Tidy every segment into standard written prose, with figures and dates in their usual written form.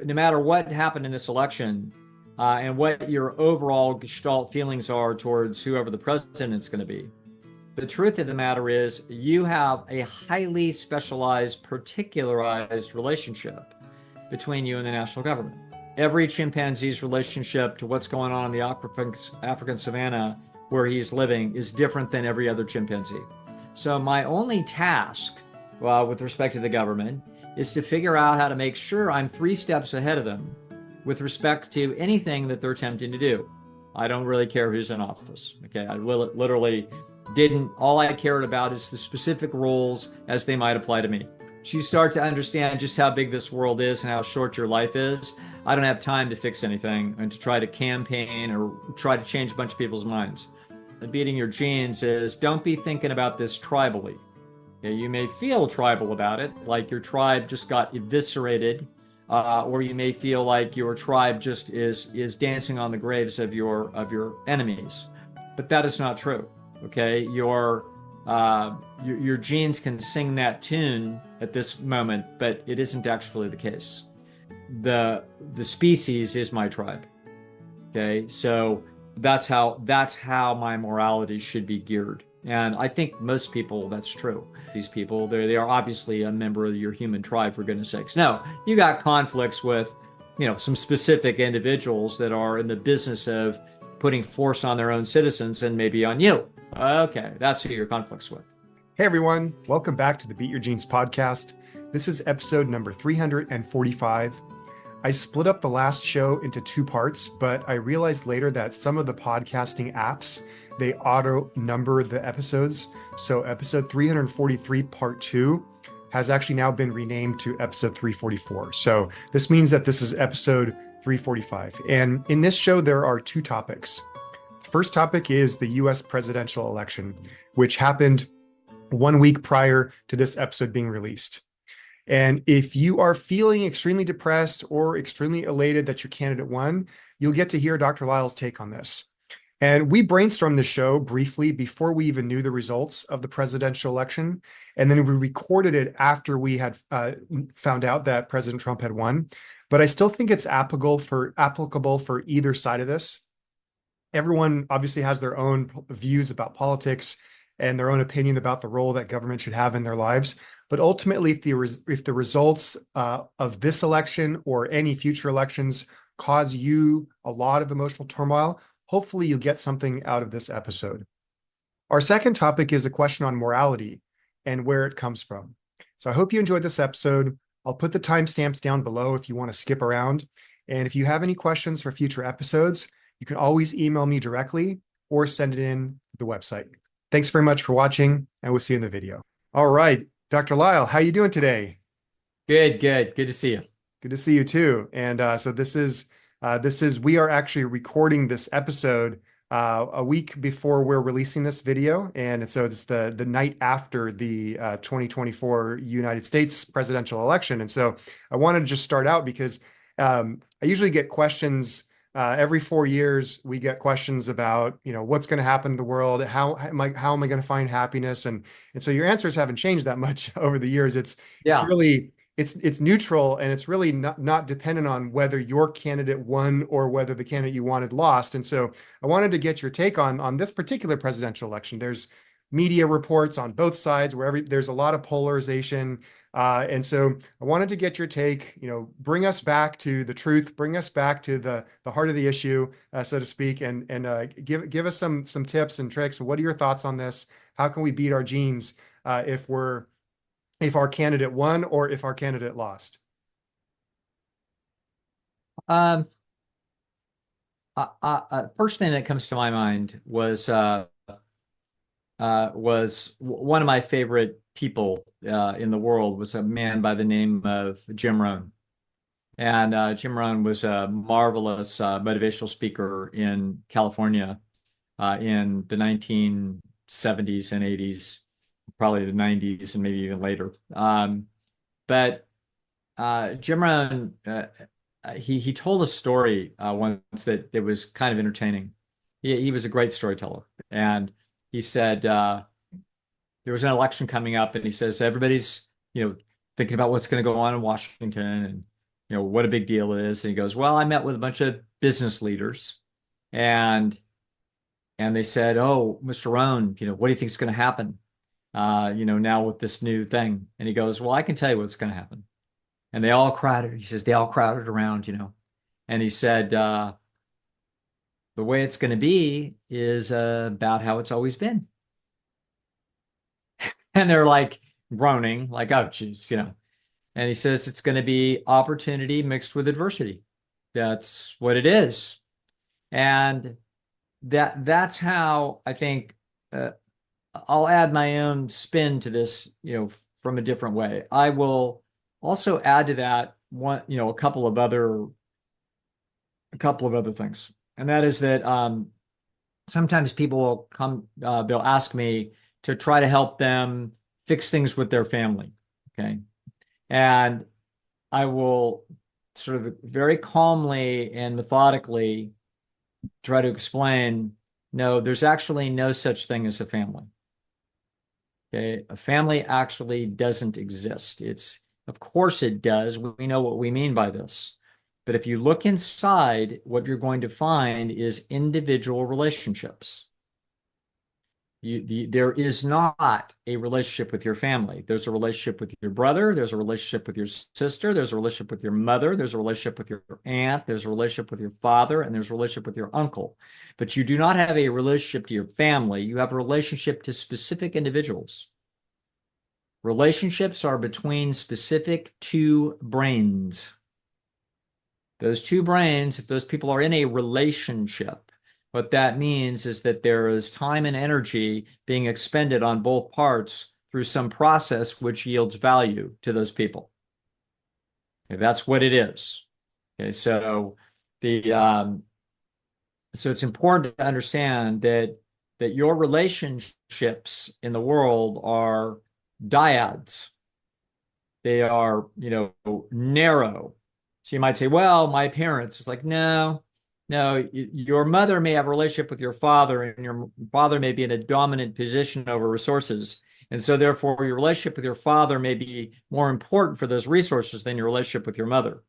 no matter what happened in this election, and what your overall gestalt feelings are towards whoever the president's going to be, the truth of the matter is you have a highly specialized, particularized relationship between you and the national government. Every chimpanzee's relationship to what's going on in the African savannah where he's living is different than every other chimpanzee. So my only task, with respect to the government, is to figure out how to make sure I'm 3 steps ahead of them with respect to anything that they're attempting to do. I don't really care who's in office. Okay, I literally didn't. All I cared about is the specific rules as they might apply to me. So you start to understand just how big this world is and how short your life is. I don't have time to fix anything and to try to campaign or try to change a bunch of people's minds. Beating your genes is don't be thinking about this tribally. Okay, you may feel tribal about it, like your tribe just got eviscerated, or you may feel like your tribe just is dancing on the graves of your enemies, but that is not true. Okay, your genes can sing that tune at this moment, but it isn't actually the case. The species is my tribe. Okay, so that's how my morality should be geared. And I think most people, that's true. These people, they are obviously a member of your human tribe, for goodness sakes. No, you got conflicts with, some specific individuals that are in the business of putting force on their own citizens and maybe on you. Okay, that's who your conflicts with. Hey everyone, welcome back to the Beat Your Genes podcast. This is episode number 345. I split up the last show into 2 parts, but I realized later that some of the podcasting apps, they auto number the episodes. So episode 343 part 2 has actually now been renamed to episode 344. So this means that this is episode 345. And in this show, there are 2 topics. The first topic is the US presidential election, which happened 1 week prior to this episode being released. And if you are feeling extremely depressed or extremely elated that your candidate won, you'll get to hear Dr. Lisle's take on this. And we brainstormed the show briefly before we even knew the results of the presidential election. And then we recorded it after we had found out that President Trump had won. But I still think it's applicable for either side of this. Everyone obviously has their own views about politics and their own opinion about the role that government should have in their lives. But ultimately, if the results of this election or any future elections cause you a lot of emotional turmoil, hopefully you'll get something out of this episode. Our second topic is a question on morality and where it comes from. So I hope you enjoyed this episode. I'll put the timestamps down below if you want to skip around. And if you have any questions for future episodes, you can always email me directly or send it in to the website. Thanks very much for watching, and we'll see you in the video. All right, Dr. Lisle, how are you doing today? Good to see you. Good to see you too. And so we are actually recording this episode a week before we're releasing this video. And so it's the night after the 2024 United States presidential election. And so I wanted to just start out because I usually get questions every 4 years. We get questions about, what's going to happen in the world. How am I going to find happiness? And so your answers haven't changed that much over the years. It's really, it's neutral, and it's really not dependent on whether your candidate won or whether the candidate you wanted lost. And so I wanted to get your take on this particular presidential election. There's media reports on both sides where there's a lot of polarization. And so I wanted to get your take, bring us back to the truth, bring us back to the heart of the issue, so to speak, and give us some tips and tricks. What are your thoughts on this? How can we beat our genes if our candidate won or if our candidate lost? First thing that comes to my mind was one of my favorite people in the world was a man by the name of Jim Rohn. And Jim Rohn was a marvelous motivational speaker in California in the 1970s and 80s, probably the 90s and maybe even later. But Jim Rohn, he told a story once that was kind of entertaining. He was a great storyteller. And he said there was an election coming up, and he says everybody's thinking about what's going to go on in Washington, and what a big deal it is. And he goes, well, I met with a bunch of business leaders and they said, oh, Mr. Rohn, what do you think is going to happen? Now with this new thing. And he goes, well, I can tell you what's going to happen. And he says, they all crowded around, and he said, the way it's going to be is about how it's always been. And they're like groaning, like, oh, geez. And he says, it's going to be opportunity mixed with adversity. That's what it is. And that's how I think uh, I'll add my own spin to this, from a different way. I will also add to that one, a couple of other things, and that is that sometimes people will come, they'll ask me to try to help them fix things with their family. Okay, and I will sort of very calmly and methodically try to explain, no, there's actually no such thing as a family. Okay, a family actually doesn't exist. Of course it does. We know what we mean by this. But if you look inside, what you're going to find is individual relationships. There is not a relationship with your family. There's a relationship with your brother. There's a relationship with your sister. There's a relationship with your mother. There's a relationship with your aunt. There's a relationship with your father. And there's a relationship with your uncle. But you do not have a relationship to your family. You have a relationship to specific individuals. Relationships are between specific two brains. Those two brains, if those people are in a relationship, what that means is that there is time and energy being expended on both parts through some process which yields value to those people. Okay, that's what it is. Okay, so it's important to understand that your relationships in the world are dyads. They are, narrow. So you might say, well, my parents. It's like, no, your mother may have a relationship with your father, and your father may be in a dominant position over resources. And so therefore your relationship with your father may be more important for those resources than your relationship with your mother.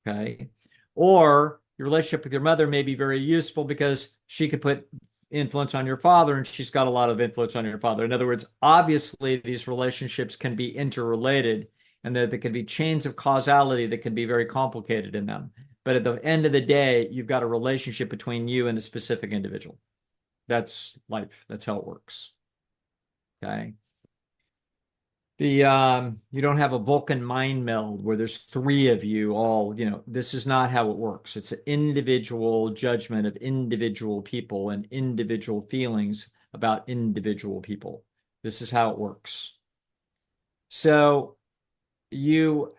Okay. Or your relationship with your mother may be very useful because she could put influence on your father and she's got a lot of influence on your father. In other words, obviously these relationships can be interrelated and that there can be chains of causality that can be very complicated in them. But at the end of the day, you've got a relationship between you and a specific individual. That's life. That's how it works. Okay. You don't have a Vulcan mind meld where there's three of you all, this is not how it works. It's an individual judgment of individual people and individual feelings about individual people. This is how it works. So you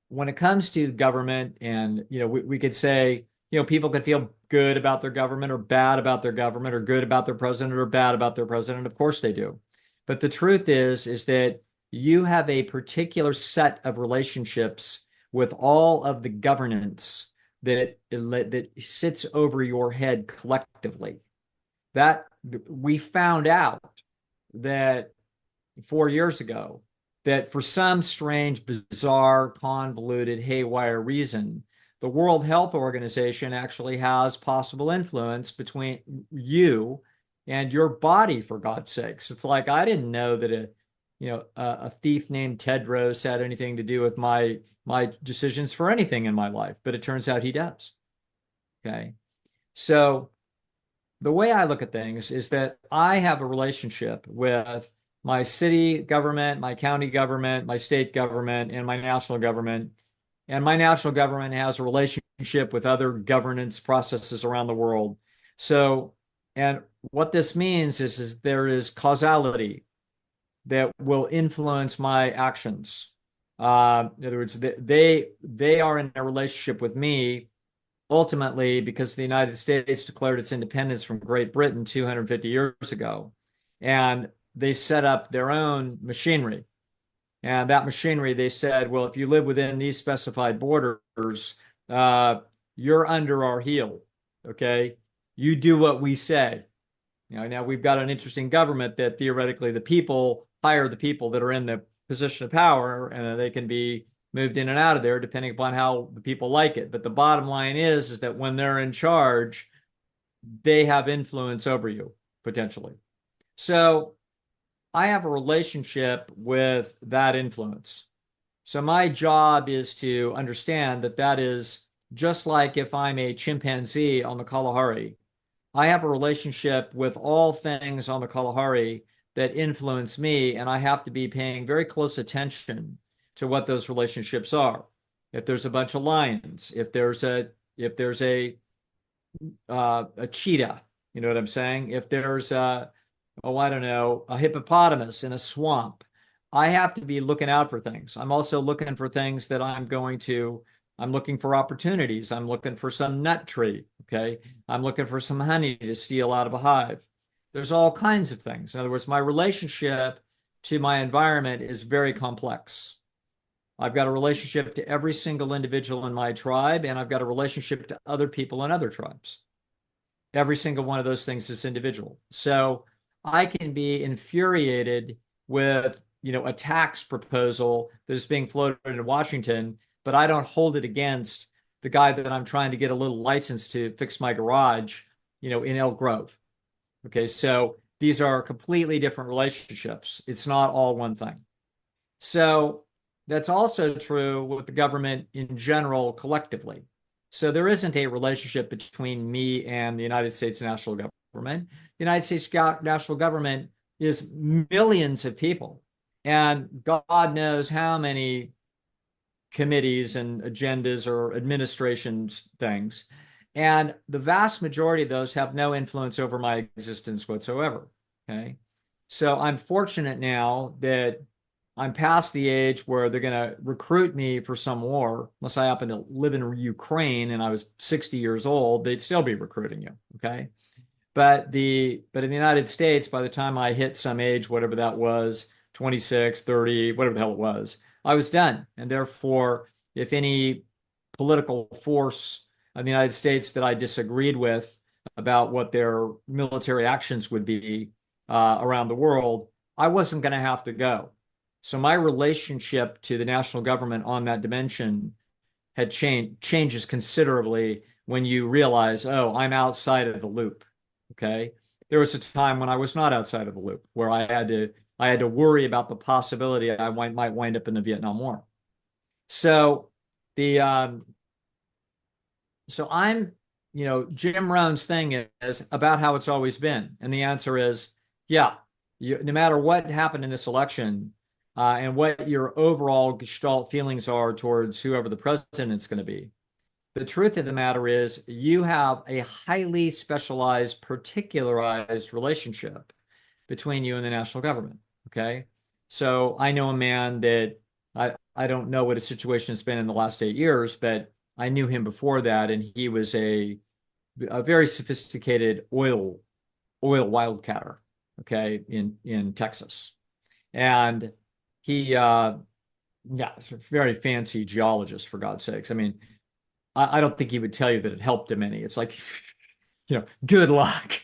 when it comes to government, and we could say, people could feel good about their government or bad about their government, or good about their president or bad about their president. Of course they do. But the truth is that you have a particular set of relationships with all of the governance that sits over your head collectively. That we found out that 4 years ago, that for some strange, bizarre, convoluted, haywire reason, the World Health Organization actually has possible influence between you and your body, for God's sakes. It's like, I didn't know that a thief named Tedros had anything to do with my decisions for anything in my life, but it turns out he does. Okay. So the way I look at things is that I have a relationship with my city government, my county government, my state government, and my national government. And my national government has a relationship with other governance processes around the world. So, and what this means is there is causality that will influence my actions. In other words, they are in a relationship with me ultimately because the United States declared its independence from Great Britain 250 years ago. And they set up their own machinery. And that machinery, they said, well, if you live within these specified borders, you're under our heel. Okay. You do what we say. Now we've got an interesting government that theoretically the people hire the people that are in the position of power, and they can be moved in and out of there depending upon how the people like it. But the bottom line is that when they're in charge, they have influence over you potentially. So I have a relationship with that influence. So my job is to understand that that is just like if I'm a chimpanzee on the Kalahari, I have a relationship with all things on the Kalahari that influence me, and I have to be paying very close attention to what those relationships are. If there's a bunch of lions, if there's a cheetah, you know what I'm saying? If there's I don't know, a hippopotamus in a swamp, I have to be looking out for things. I'm also looking for things that I'm looking for opportunities. I'm looking for some nut tree. Okay. I'm looking for some honey to steal out of a hive. There's all kinds of things. In other words, my relationship to my environment is very complex. I've got a relationship to every single individual in my tribe, and I've got a relationship to other people in other tribes. Every single one of those things is individual. So I can be infuriated with, a tax proposal that is being floated in Washington, but I don't hold it against the guy that I'm trying to get a little license to fix my garage, in Elk Grove. Okay, so these are completely different relationships. It's not all one thing. So that's also true with the government in general, collectively. So there isn't a relationship between me and the United States national government. The United States national government is millions of people, and God knows how many committees and agendas or administrations things. And the vast majority of those have no influence over my existence whatsoever. Okay. So I'm fortunate now that I'm past the age where they're going to recruit me for some war. Unless I happen to live in Ukraine and I was 60 years old, they'd still be recruiting you. Okay. But in the United States, by the time I hit some age, whatever that was, 26, 30, whatever the hell it was, I was done. And therefore, if any political force of the United States that I disagreed with about what their military actions would be around the world, I wasn't going to have to go. So my relationship to the national government on that dimension had changes considerably when you realize, oh, I'm outside of the loop. Okay. There was a time when I was not outside of the loop where I had to worry about the possibility I might wind up in the Vietnam War. So the so I'm, Jim Rohn's thing is about how it's always been. And the answer is, yeah, no matter what happened in this election, and what your overall gestalt feelings are towards whoever the president's going to be, the truth of the matter is you have a highly specialized, particularized relationship between you and the national government. Okay. So I know a man that I don't know what his situation has been in the last 8 years, but I knew him before that, and he was a very sophisticated oil wildcatter, okay, in Texas. And he yeah, it's a very fancy geologist, for God's sakes. I mean, I don't think he would tell you that it helped him any. It's like, good luck.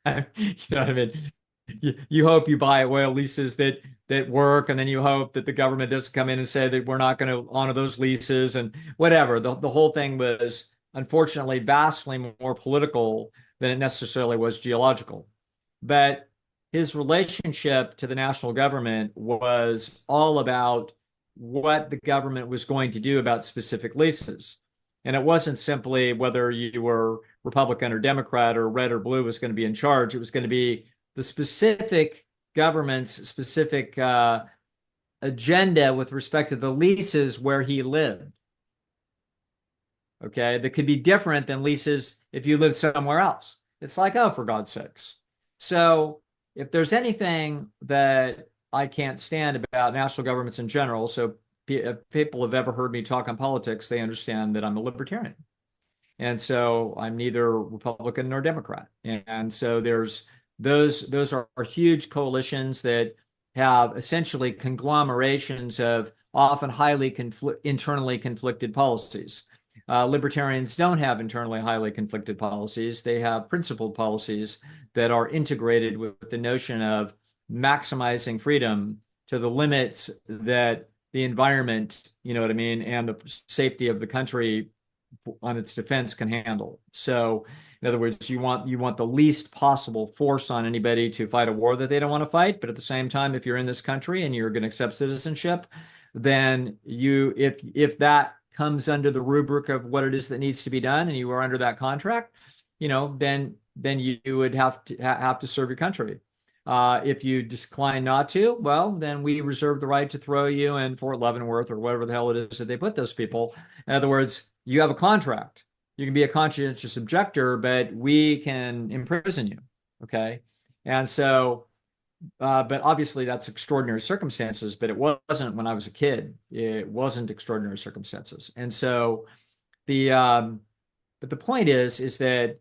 You know what I mean? You hope you buy oil leases that work, and then you hope that the government doesn't come in and say that we're not going to honor those leases and whatever. The whole thing was unfortunately vastly more political than it necessarily was geological. But his relationship to the national government was all about what the government was going to do about specific leases. And it wasn't simply whether you were Republican or Democrat or red or blue was going to be in charge. It was going to be the specific government's specific agenda with respect to the leases where he lived. Okay, that could be different than leases if you lived somewhere else. It's like, oh, for God's sakes. So if there's anything that I can't stand about national governments in general, so if people have ever heard me talk on politics, they understand that I'm a libertarian. And so I'm neither Republican nor Democrat. And so there's those are huge coalitions that have essentially conglomerations of often highly internally conflicted policies. Libertarians don't have internally highly conflicted policies. They have principled policies that are integrated with the notion of maximizing freedom to the limits that the environment, you know what I mean, and the safety of the country on its defense can handle. So, in other words, you want the least possible force on anybody to fight a war that they don't want to fight. But at the same time, if you're in this country and you're going to accept citizenship, then if that comes under the rubric of what it is that needs to be done, and you are under that contract, then you would have to serve your country. If you decline not to, well, then we reserve the right to throw you in Fort Leavenworth or whatever the hell it is that they put those people. In other words, you have a contract. You can be a conscientious objector, but we can imprison you. Okay. And so, but obviously that's extraordinary circumstances, but it wasn't when I was a kid. It wasn't extraordinary circumstances. And so but the point is that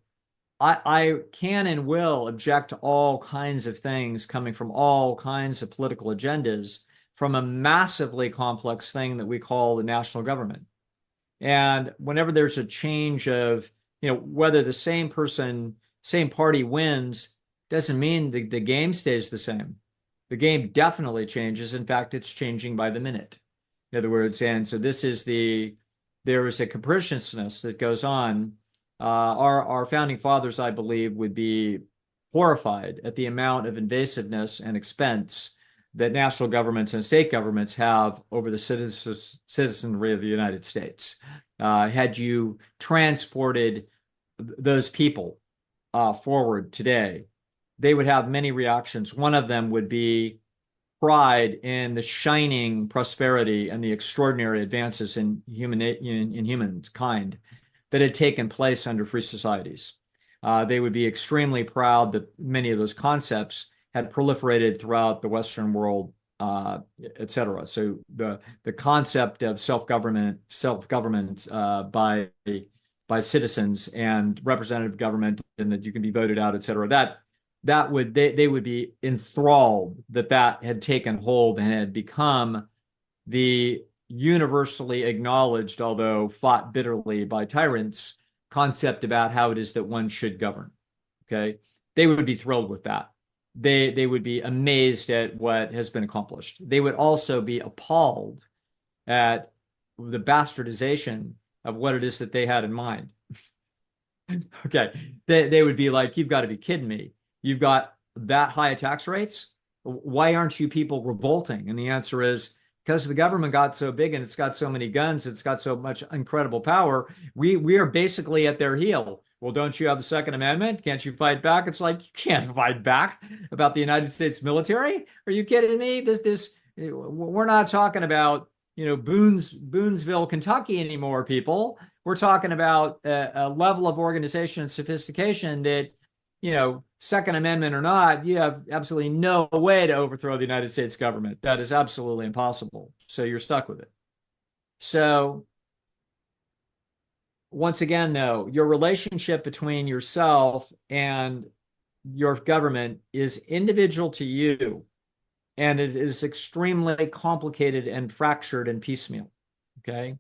I can and will object to all kinds of things coming from all kinds of political agendas from a massively complex thing that we call the national government. And whenever there's a change of, whether the same person, same party wins, doesn't mean the game stays the same. The game definitely changes. In fact, it's changing by the minute. In other words, and so there is a capriciousness that goes on. Our founding fathers, I believe, would be horrified at the amount of invasiveness and expense that national governments and state governments have over the citizenry of the United States. Had you transported those people forward today, they would have many reactions. One of them would be pride in the shining prosperity and the extraordinary advances in humankind that had taken place under free societies. They would be extremely proud that many of those concepts had proliferated throughout the Western world, et cetera. So the concept of self-government by citizens and representative government, and that you can be voted out, et cetera, they would be enthralled that had taken hold and had become the universally acknowledged, although fought bitterly by tyrants, concept about how it is that one should govern. Okay, they would be thrilled with that. They would be amazed at what has been accomplished. They would also be appalled at the bastardization of what it is that they had in mind. Okay, they would be like, "You've got to be kidding me. You've got that high tax rates. Why aren't you people revolting?" And the answer is, because the government got so big and it's got so many guns, it's got so much incredible power, we are basically at their heel. Well, don't you have the Second Amendment? Can't you fight back? It's like, you can't fight back about the United States military. Are you kidding me? We're not talking about, Boonesville, Kentucky anymore, people. We're talking about a level of organization and sophistication that, Second Amendment or not, you have absolutely no way to overthrow the United States government. That is absolutely impossible. So you're stuck with it. So once again, though, your relationship between yourself and your government is individual to you, and it is extremely complicated and fractured and piecemeal. Okay.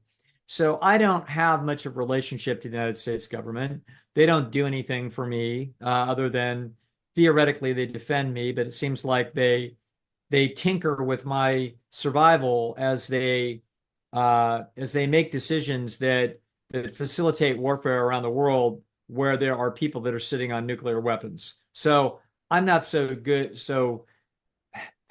So I don't have much of a relationship to the United States government. They don't do anything for me other than theoretically they defend me, but it seems like they tinker with my survival as they make decisions that facilitate warfare around the world where there are people that are sitting on nuclear weapons. So I'm not so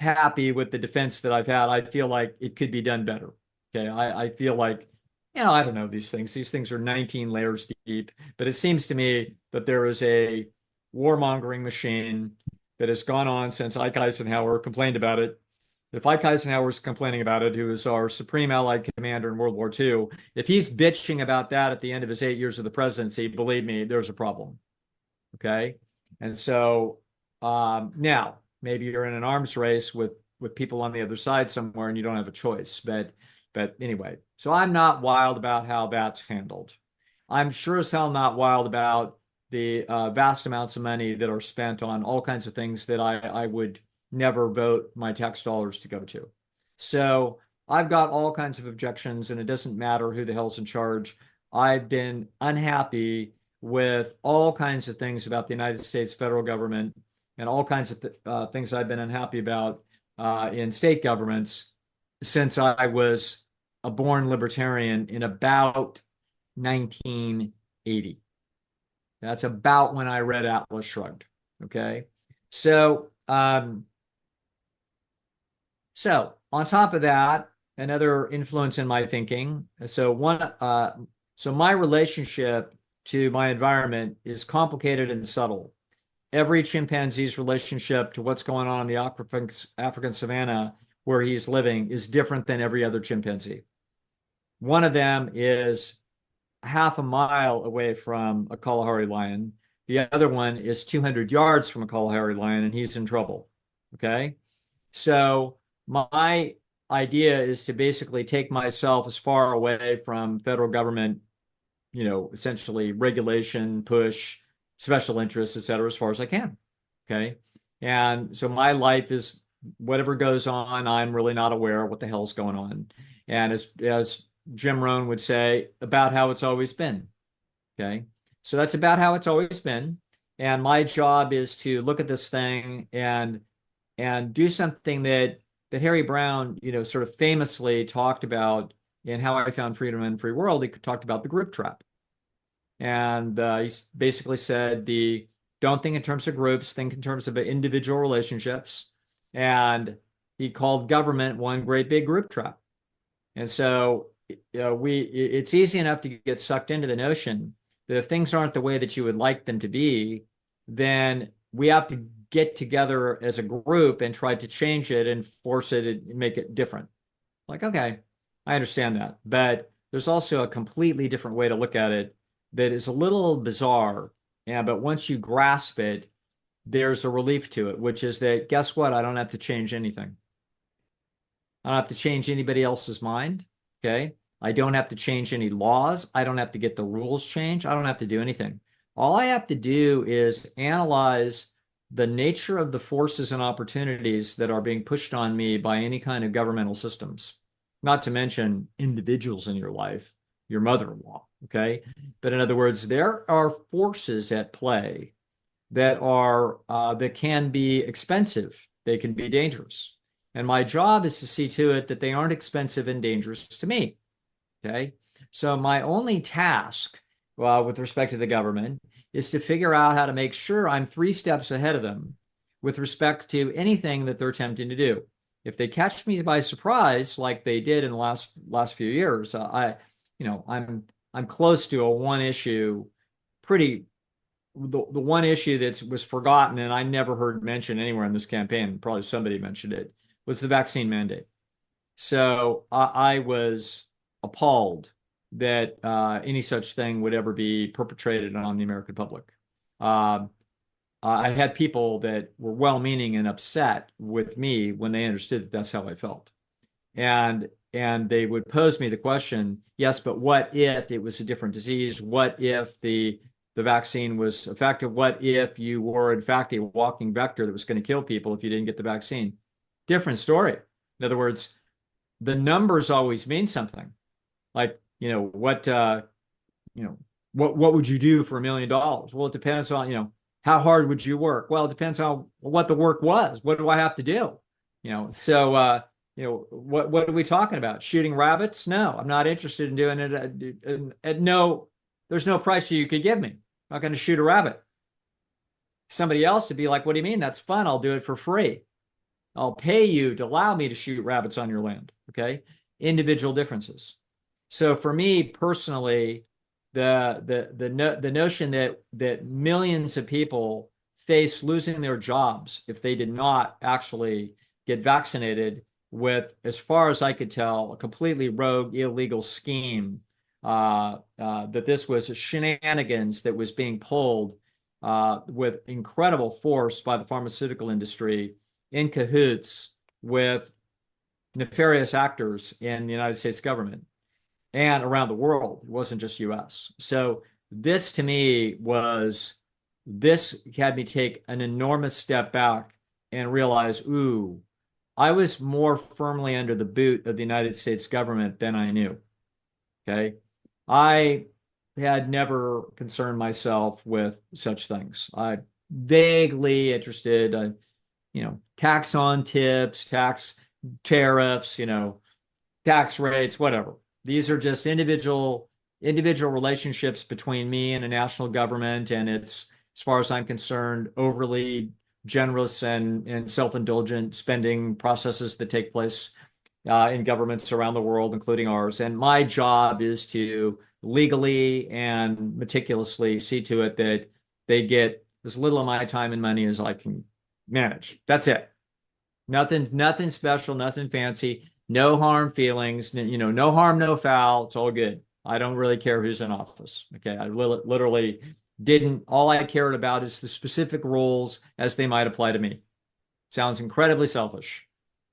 happy with the defense that I've had. I feel like it could be done better. Okay. I feel like, I don't know these things. These things are 19 layers deep, but it seems to me that there is a warmongering machine that has gone on since Ike Eisenhower complained about it. If Ike Eisenhower's complaining about it, who is our supreme allied commander in World War II, if he's bitching about that at the end of his 8 years of the presidency, believe me, there's a problem. Okay. And so now maybe you're in an arms race with people on the other side somewhere and you don't have a choice. But anyway, so I'm not wild about how that's handled. I'm sure as hell not wild about the vast amounts of money that are spent on all kinds of things that I would never vote my tax dollars to go to. So I've got all kinds of objections, and it doesn't matter who the hell's in charge. I've been unhappy with all kinds of things about the United States federal government and all kinds of things I've been unhappy about in state governments since I was a born libertarian in about 1980. That's about when I read Atlas Shrugged. Okay. So, so on top of that, another influence in my thinking. So my relationship to my environment is complicated and subtle. Every chimpanzee's relationship to what's going on in the African savanna where he's living is different than every other chimpanzee. One of them is half a mile away from a Kalahari lion. The other one is 200 yards from a Kalahari lion, and he's in trouble. Okay. So my idea is to basically take myself as far away from federal government, essentially regulation, push, special interests, et cetera, as far as I can. Okay. And so my life is whatever goes on, I'm really not aware of what the hell's going on. And as Jim Rohn would say, about how it's always been. Okay. So that's about how it's always been. And my job is to look at this thing and do something that Harry Brown, sort of famously talked about in How I Found Freedom and Free World. He talked about the group trap. And he basically said don't think in terms of groups, think in terms of individual relationships. And he called government one great big group trap. And so it's easy enough to get sucked into the notion that if things aren't the way that you would like them to be, then we have to get together as a group and try to change it and force it and make it different. Like, okay, I understand that. But there's also a completely different way to look at it that is a little bizarre. Yeah, but once you grasp it, there's a relief to it, which is that guess what? I don't have to change anything. I don't have to change anybody else's mind. Okay. I don't have to change any laws. I don't have to get the rules changed. I don't have to do anything. All I have to do is analyze the nature of the forces and opportunities that are being pushed on me by any kind of governmental systems, not to mention individuals in your life, your mother-in-law. Okay. But in other words, there are forces at play that can be expensive. They can be dangerous. And my job is to see to it that they aren't expensive and dangerous to me. Okay. So my only task, with respect to the government, is to figure out how to make sure I'm 3 steps ahead of them with respect to anything that they're attempting to do. If they catch me by surprise, like they did in the last few years, I'm close to a one issue, the one issue that was forgotten and I never heard mentioned anywhere in this campaign. Probably somebody mentioned it, was the vaccine mandate. So I was appalled that any such thing would ever be perpetrated on the American public. I had people that were well-meaning and upset with me when they understood that that's how I felt. And they would pose me the question, yes, but what if it was a different disease? What if the vaccine was effective? What if you were, in fact, a walking vector that was going to kill people if you didn't get the vaccine? Different story. In other words, the numbers always mean something. Like, what would you do for $1 million? Well, it depends on, how hard would you work? Well, it depends on what the work was. What do I have to do? What are we talking about? Shooting rabbits? No, I'm not interested in doing it. There's no price you could give me. I'm not going to shoot a rabbit. Somebody else would be like, what do you mean? That's fun. I'll do it for free. I'll pay you to allow me to shoot rabbits on your land. Okay. Individual differences. So for me personally, the notion that millions of people face losing their jobs if they did not actually get vaccinated with, as far as I could tell, a completely rogue, illegal scheme, that this was shenanigans that was being pulled with incredible force by the pharmaceutical industry in cahoots with nefarious actors in the United States government and around the world. It wasn't just US. So this to me this had me take an enormous step back and realize, ooh, I was more firmly under the boot of the United States government than I knew. Okay. I had never concerned myself with such things. I vaguely interested, tax on tips, tax tariffs, tax rates, whatever. These are just individual relationships between me and a national government, and it's, as far as I'm concerned, overly generous and self-indulgent spending processes that take place in governments around the world, including ours. And my job is to legally and meticulously see to it that they get as little of my time and money as I can manage. That's it. Nothing special, nothing fancy, no harm feelings, no harm, no foul. It's all good. I don't really care who's in office. Okay. I literally didn't, all I cared about is the specific rules as they might apply to me. Sounds incredibly selfish.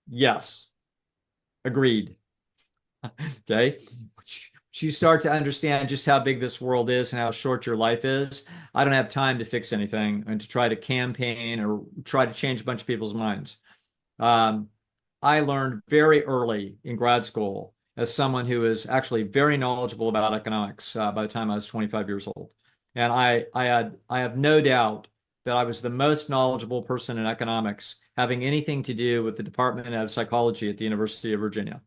Yes. Agreed. Okay. You start to understand just how big this world is and how short your life is. I don't have time to fix anything and to try to campaign or try to change a bunch of people's minds. I learned very early in grad school as someone who is actually very knowledgeable about economics by the time I was 25 years old. And I have no doubt that I was the most knowledgeable person in economics having anything to do with the Department of Psychology at the University of Virginia.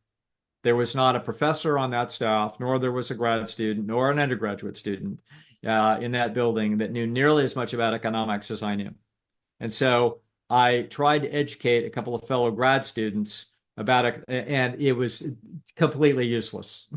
There was not a professor on that staff, nor there was a grad student, nor an undergraduate student in that building that knew nearly as much about economics as I knew. And so I tried to educate a couple of fellow grad students about it, and it was completely useless.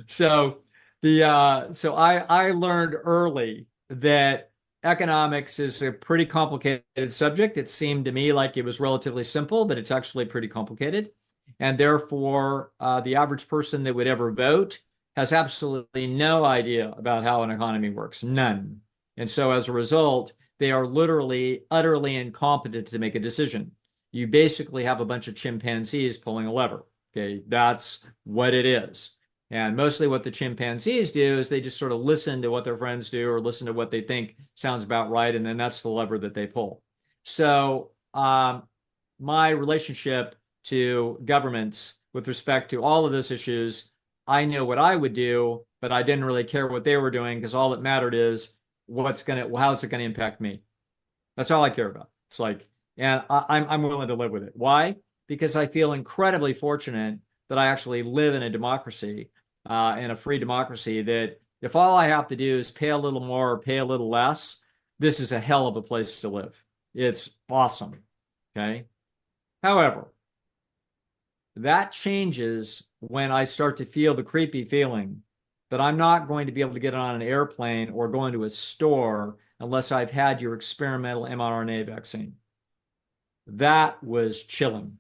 So I learned early that economics is a pretty complicated subject. It seemed to me like it was relatively simple, but it's actually pretty complicated. And therefore, the average person that would ever vote has absolutely no idea about how an economy works, none. And so as a result, they are literally utterly incompetent to make a decision. You basically have a bunch of chimpanzees pulling a lever. Okay, that's what it is. And mostly what the chimpanzees do is they just sort of listen to what their friends do or listen to what they think sounds about right. And then that's the lever that they pull. So my relationship to governments with respect to all of those issues, I knew what I would do, but I didn't really care what they were doing because all that mattered is how's it going to impact me? That's all I care about. It's like, and I'm willing to live with it. Why? Because I feel incredibly fortunate that I actually live in a democracy, in a free democracy, that if all I have to do is pay a little more or pay a little less, this is a hell of a place to live. It's awesome. Okay. However, that changes when I start to feel the creepy feeling that I'm not going to be able to get on an airplane or go into a store unless I've had your experimental mRNA vaccine. That was chilling.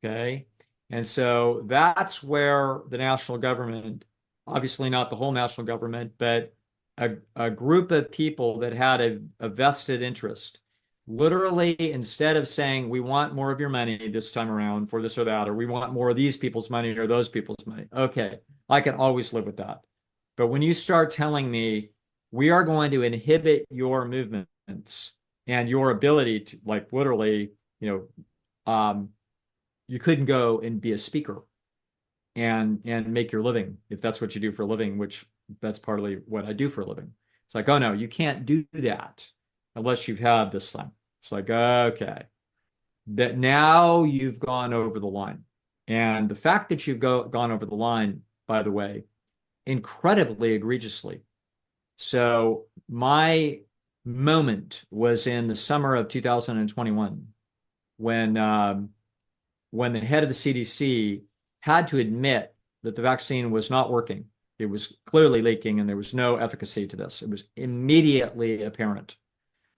Okay. And so that's where the national government, obviously not the whole national government, but a group of people that had a vested interest, literally, instead of saying, we want more of your money this time around for this or that, or we want more of these people's money or those people's money. Okay, I can always live with that. But when you start telling me we are going to inhibit your movements and your ability to, like, literally, you couldn't go and be a speaker and make your living if that's what you do for a living, which that's partly what I do for a living. It's like, oh no, you can't do that unless you've had this thing. It's like, okay, that now you've gone over the line. And the fact that you've gone over the line, by the way, incredibly egregiously. So my moment was in the summer of 2021 when the head of the CDC had to admit that the vaccine was not working. It was clearly leaking and there was no efficacy to this. It was immediately apparent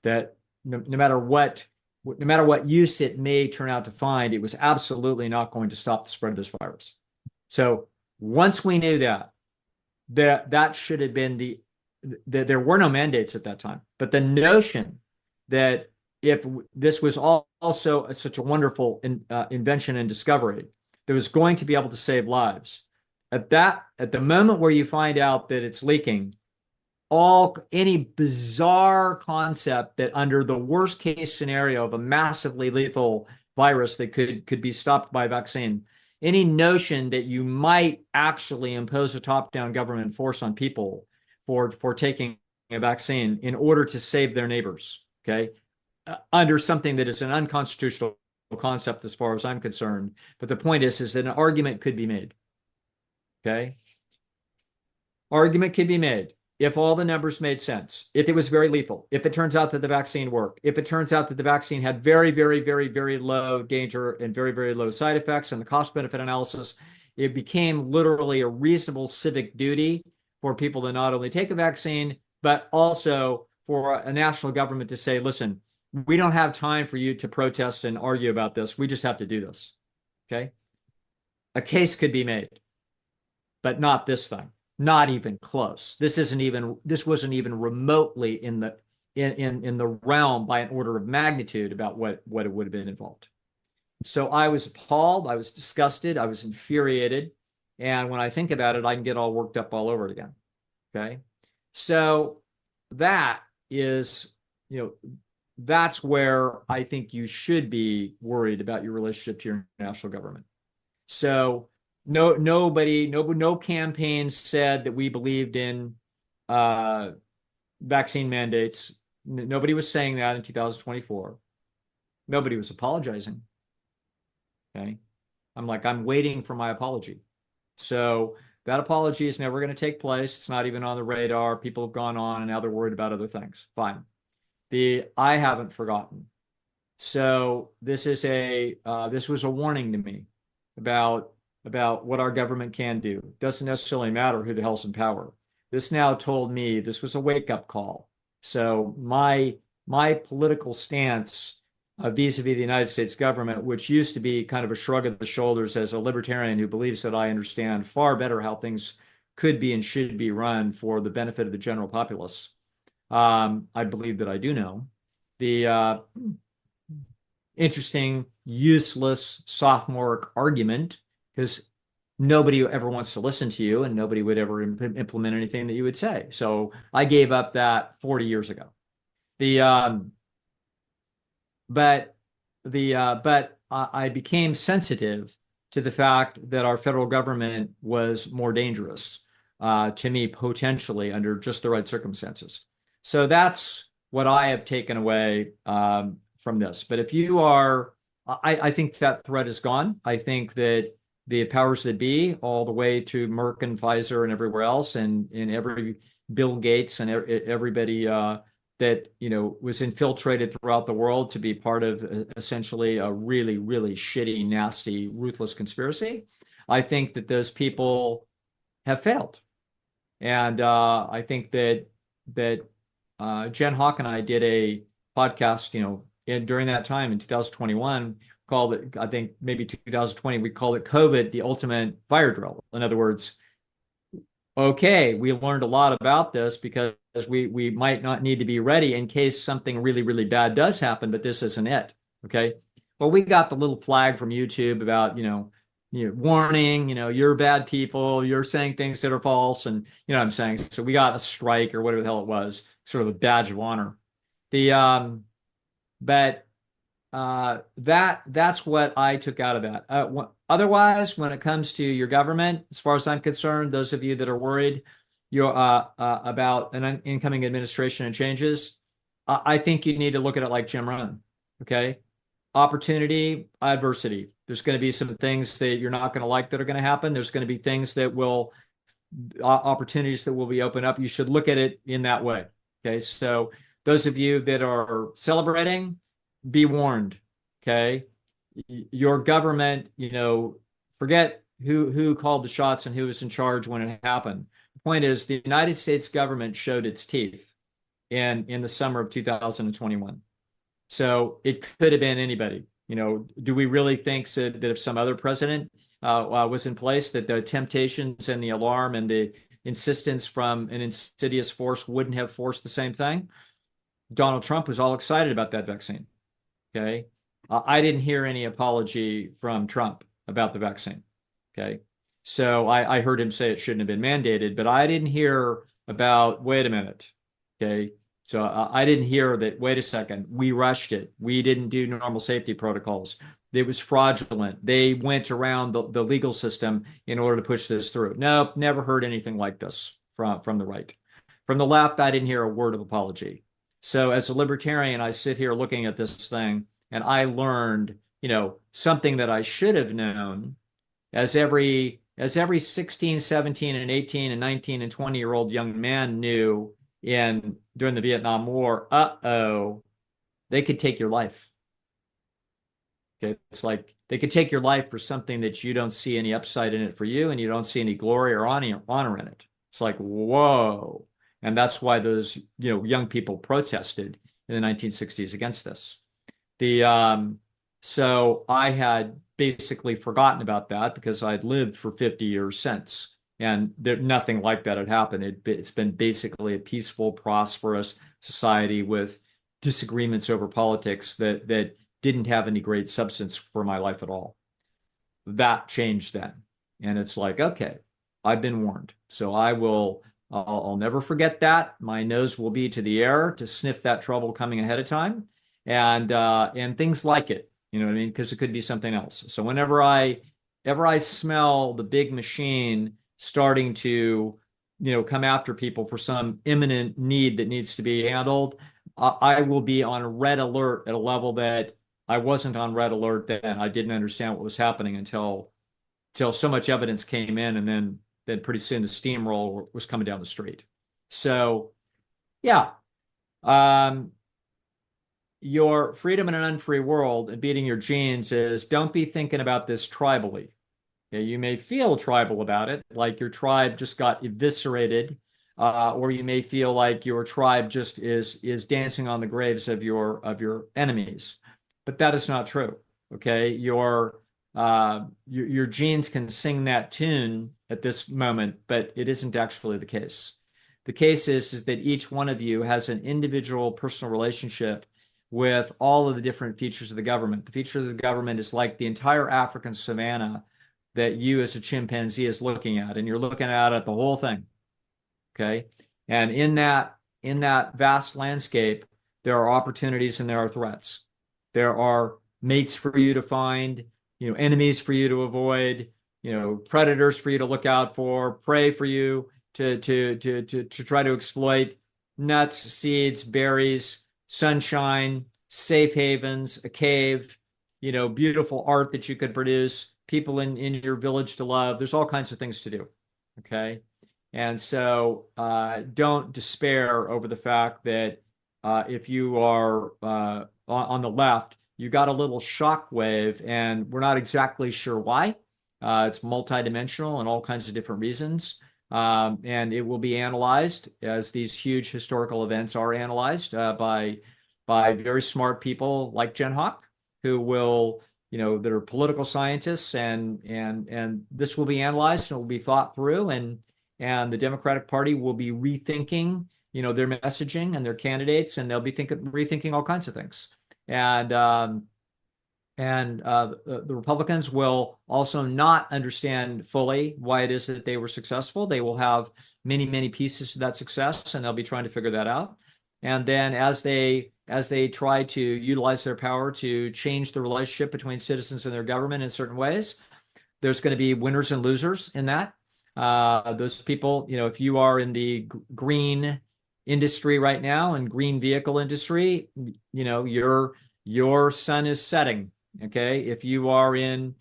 that no matter what use it may turn out to find, it was absolutely not going to stop the spread of this virus. So once we knew that should have been there were no mandates at that time, but the notion that if this was also such a wonderful invention and discovery that was going to be able to save lives, at the moment where you find out that it's leaking, any bizarre concept that under the worst case scenario of a massively lethal virus that could be stopped by a vaccine, any notion that you might actually impose a top-down government force on people for taking a vaccine in order to save their neighbors, okay, under something that is an unconstitutional concept as far as I'm concerned. But the point is that an argument could be made. Okay. Argument could be made if all the numbers made sense, if it was very lethal, if it turns out that the vaccine worked, if it turns out that the vaccine had very, very, very, very low danger and very, very low side effects, and the cost benefit analysis, it became literally a reasonable civic duty for people to not only take a vaccine, but also for a national government to say, listen, we don't have time for you to protest and argue about this. We just have to do this. Okay. A case could be made, but not this thing. Not even close. This wasn't even remotely in the realm by an order of magnitude about what it would have been involved. So I was appalled, I was disgusted, I was infuriated. And when I think about it, I can get all worked up all over it again. Okay. So that is, that's where I think you should be worried about your relationship to your national government. So no campaign said that we believed in vaccine mandates. Nobody was saying that in 2024. Nobody was apologizing. Okay. I'm waiting for my apology. So that apology is never going to take place. It's not even on the radar. People have gone on and now they're worried about other things. Fine. I haven't forgotten. So this was a warning to me about what our government can do. Doesn't necessarily matter who the hell's in power. This now told me this was a wake-up call. So my political stance vis-a-vis the United States government, which used to be kind of a shrug of the shoulders as a libertarian who believes that I understand far better how things could be and should be run for the benefit of the general populace. I believe that I do know. The interesting, useless, sophomoric argument, because nobody ever wants to listen to you and nobody would ever implement anything that you would say. So I gave up that 40 years ago. But I became sensitive to the fact that our federal government was more dangerous to me potentially under just the right circumstances. So that's what I have taken away from this. But if you are, I think that threat is gone. I think that the powers that be, all the way to Merck and Pfizer and everywhere else, and every Bill Gates and everybody that was infiltrated throughout the world to be part of essentially a really, really shitty, nasty, ruthless conspiracy. I think that those people have failed, and I think that Jen Hawk and I did a podcast, during that time in 2021. Called it, I think maybe 2020, we called it COVID, the ultimate fire drill. In other words, okay, we learned a lot about this because we might not need to be ready in case something really, really bad does happen, but this isn't it. Okay. Well, we got the little flag from YouTube about, warning, you're bad people, you're saying things that are false. And, what I'm saying, so we got a strike or whatever the hell it was, sort of a badge of honor. That's what I took out of that. Otherwise, when it comes to your government, as far as I'm concerned, those of you that are worried about an incoming administration and changes, I think you need to look at it like Jim Rohn. Okay, opportunity, adversity. There's going to be some things that you're not going to like that are going to happen. There's going to be things that opportunities that will be opened up. You should look at it in that way. Okay, so those of you that are celebrating, be warned. Okay, your government, forget who called the shots and who was in charge when it happened. The point is, the United States government showed its teeth in the summer of 2021. So it could have been anybody. Do we really think that if some other president was in place, that the temptations and the alarm and the insistence from an insidious force wouldn't have forced the same thing? Donald Trump was all excited about that vaccine. Okay. I didn't hear any apology from Trump about the vaccine. Okay. So I heard him say it shouldn't have been mandated, but I didn't hear about, wait a minute. Okay. So I didn't hear that, wait a second, we rushed it. We didn't do normal safety protocols. It was fraudulent. They went around the legal system in order to push this through. No, never heard anything like this from the right. From the left, I didn't hear a word of apology. So as a libertarian, I sit here looking at this thing and I learned, something that I should have known as every 16, 17, and 18 and 19 and 20-year-old young man knew during the Vietnam War, they could take your life. Okay. It's like they could take your life for something that you don't see any upside in it for you, and you don't see any glory or honor in it. It's like, whoa. And that's why those, young people protested in the 1960s against this. So I had basically forgotten about that because I'd lived for 50 years since, and nothing like that had happened. It's been basically a peaceful, prosperous society with disagreements over politics that didn't have any great substance for my life at all. That changed then. And it's like, okay, I've been warned. So I'll never forget that. My nose will be to the air to sniff that trouble coming ahead of time, and things like it. You know what I mean? Because it could be something else. So ever I smell the big machine starting to, come after people for some imminent need that needs to be handled, I will be on red alert at a level that I wasn't on red alert then. I didn't understand what was happening until so much evidence came in, and then pretty soon the steamroll was coming down the street. So yeah, your freedom in an unfree world and beating your genes is, don't be thinking about this tribally. Okay, you may feel tribal about it, like your tribe just got eviscerated, or you may feel like your tribe just is dancing on the graves of your enemies, but that is not true. Okay, your genes can sing that tune at this moment, but it isn't actually the case. The case is that each one of you has an individual personal relationship with all of the different features of the government. The feature of the government is like the entire African savanna that you as a chimpanzee is looking at, and you're looking at it, the whole thing. Okay. And in that vast landscape, there are opportunities and there are threats. There are mates for you to find, enemies for you to avoid, predators for you to look out for, prey for you to try to exploit, nuts, seeds, berries, sunshine, safe havens, a cave, beautiful art that you could produce, people in your village to love. There's all kinds of things to do. Okay. And so don't despair over the fact that if you are on the left, you got a little shock wave, and we're not exactly sure why. It's multidimensional and all kinds of different reasons. And it will be analyzed as these huge historical events are analyzed by very smart people like Jen Hawk, who will, that are political scientists, and this will be analyzed and will be thought through, and the Democratic Party will be rethinking, their messaging and their candidates, and they'll be rethinking all kinds of things. And the Republicans will also not understand fully why it is that they were successful. They will have many, many pieces to that success, and they'll be trying to figure that out. And then as they try to utilize their power to change the relationship between citizens and their government in certain ways, there's going to be winners and losers in that. Those people, if you are in the green industry right now and green vehicle industry, your sun is setting. Okay. If you're my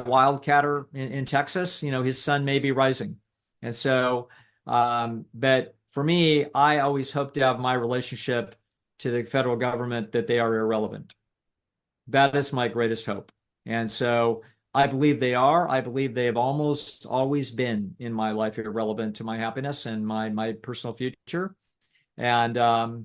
wildcatter in Texas, his sun may be rising. And so, but for me, I always hope to have my relationship to the federal government that they are irrelevant. That is my greatest hope. And so I believe they are. I believe they have almost always been in my life irrelevant to my happiness and my personal future. And I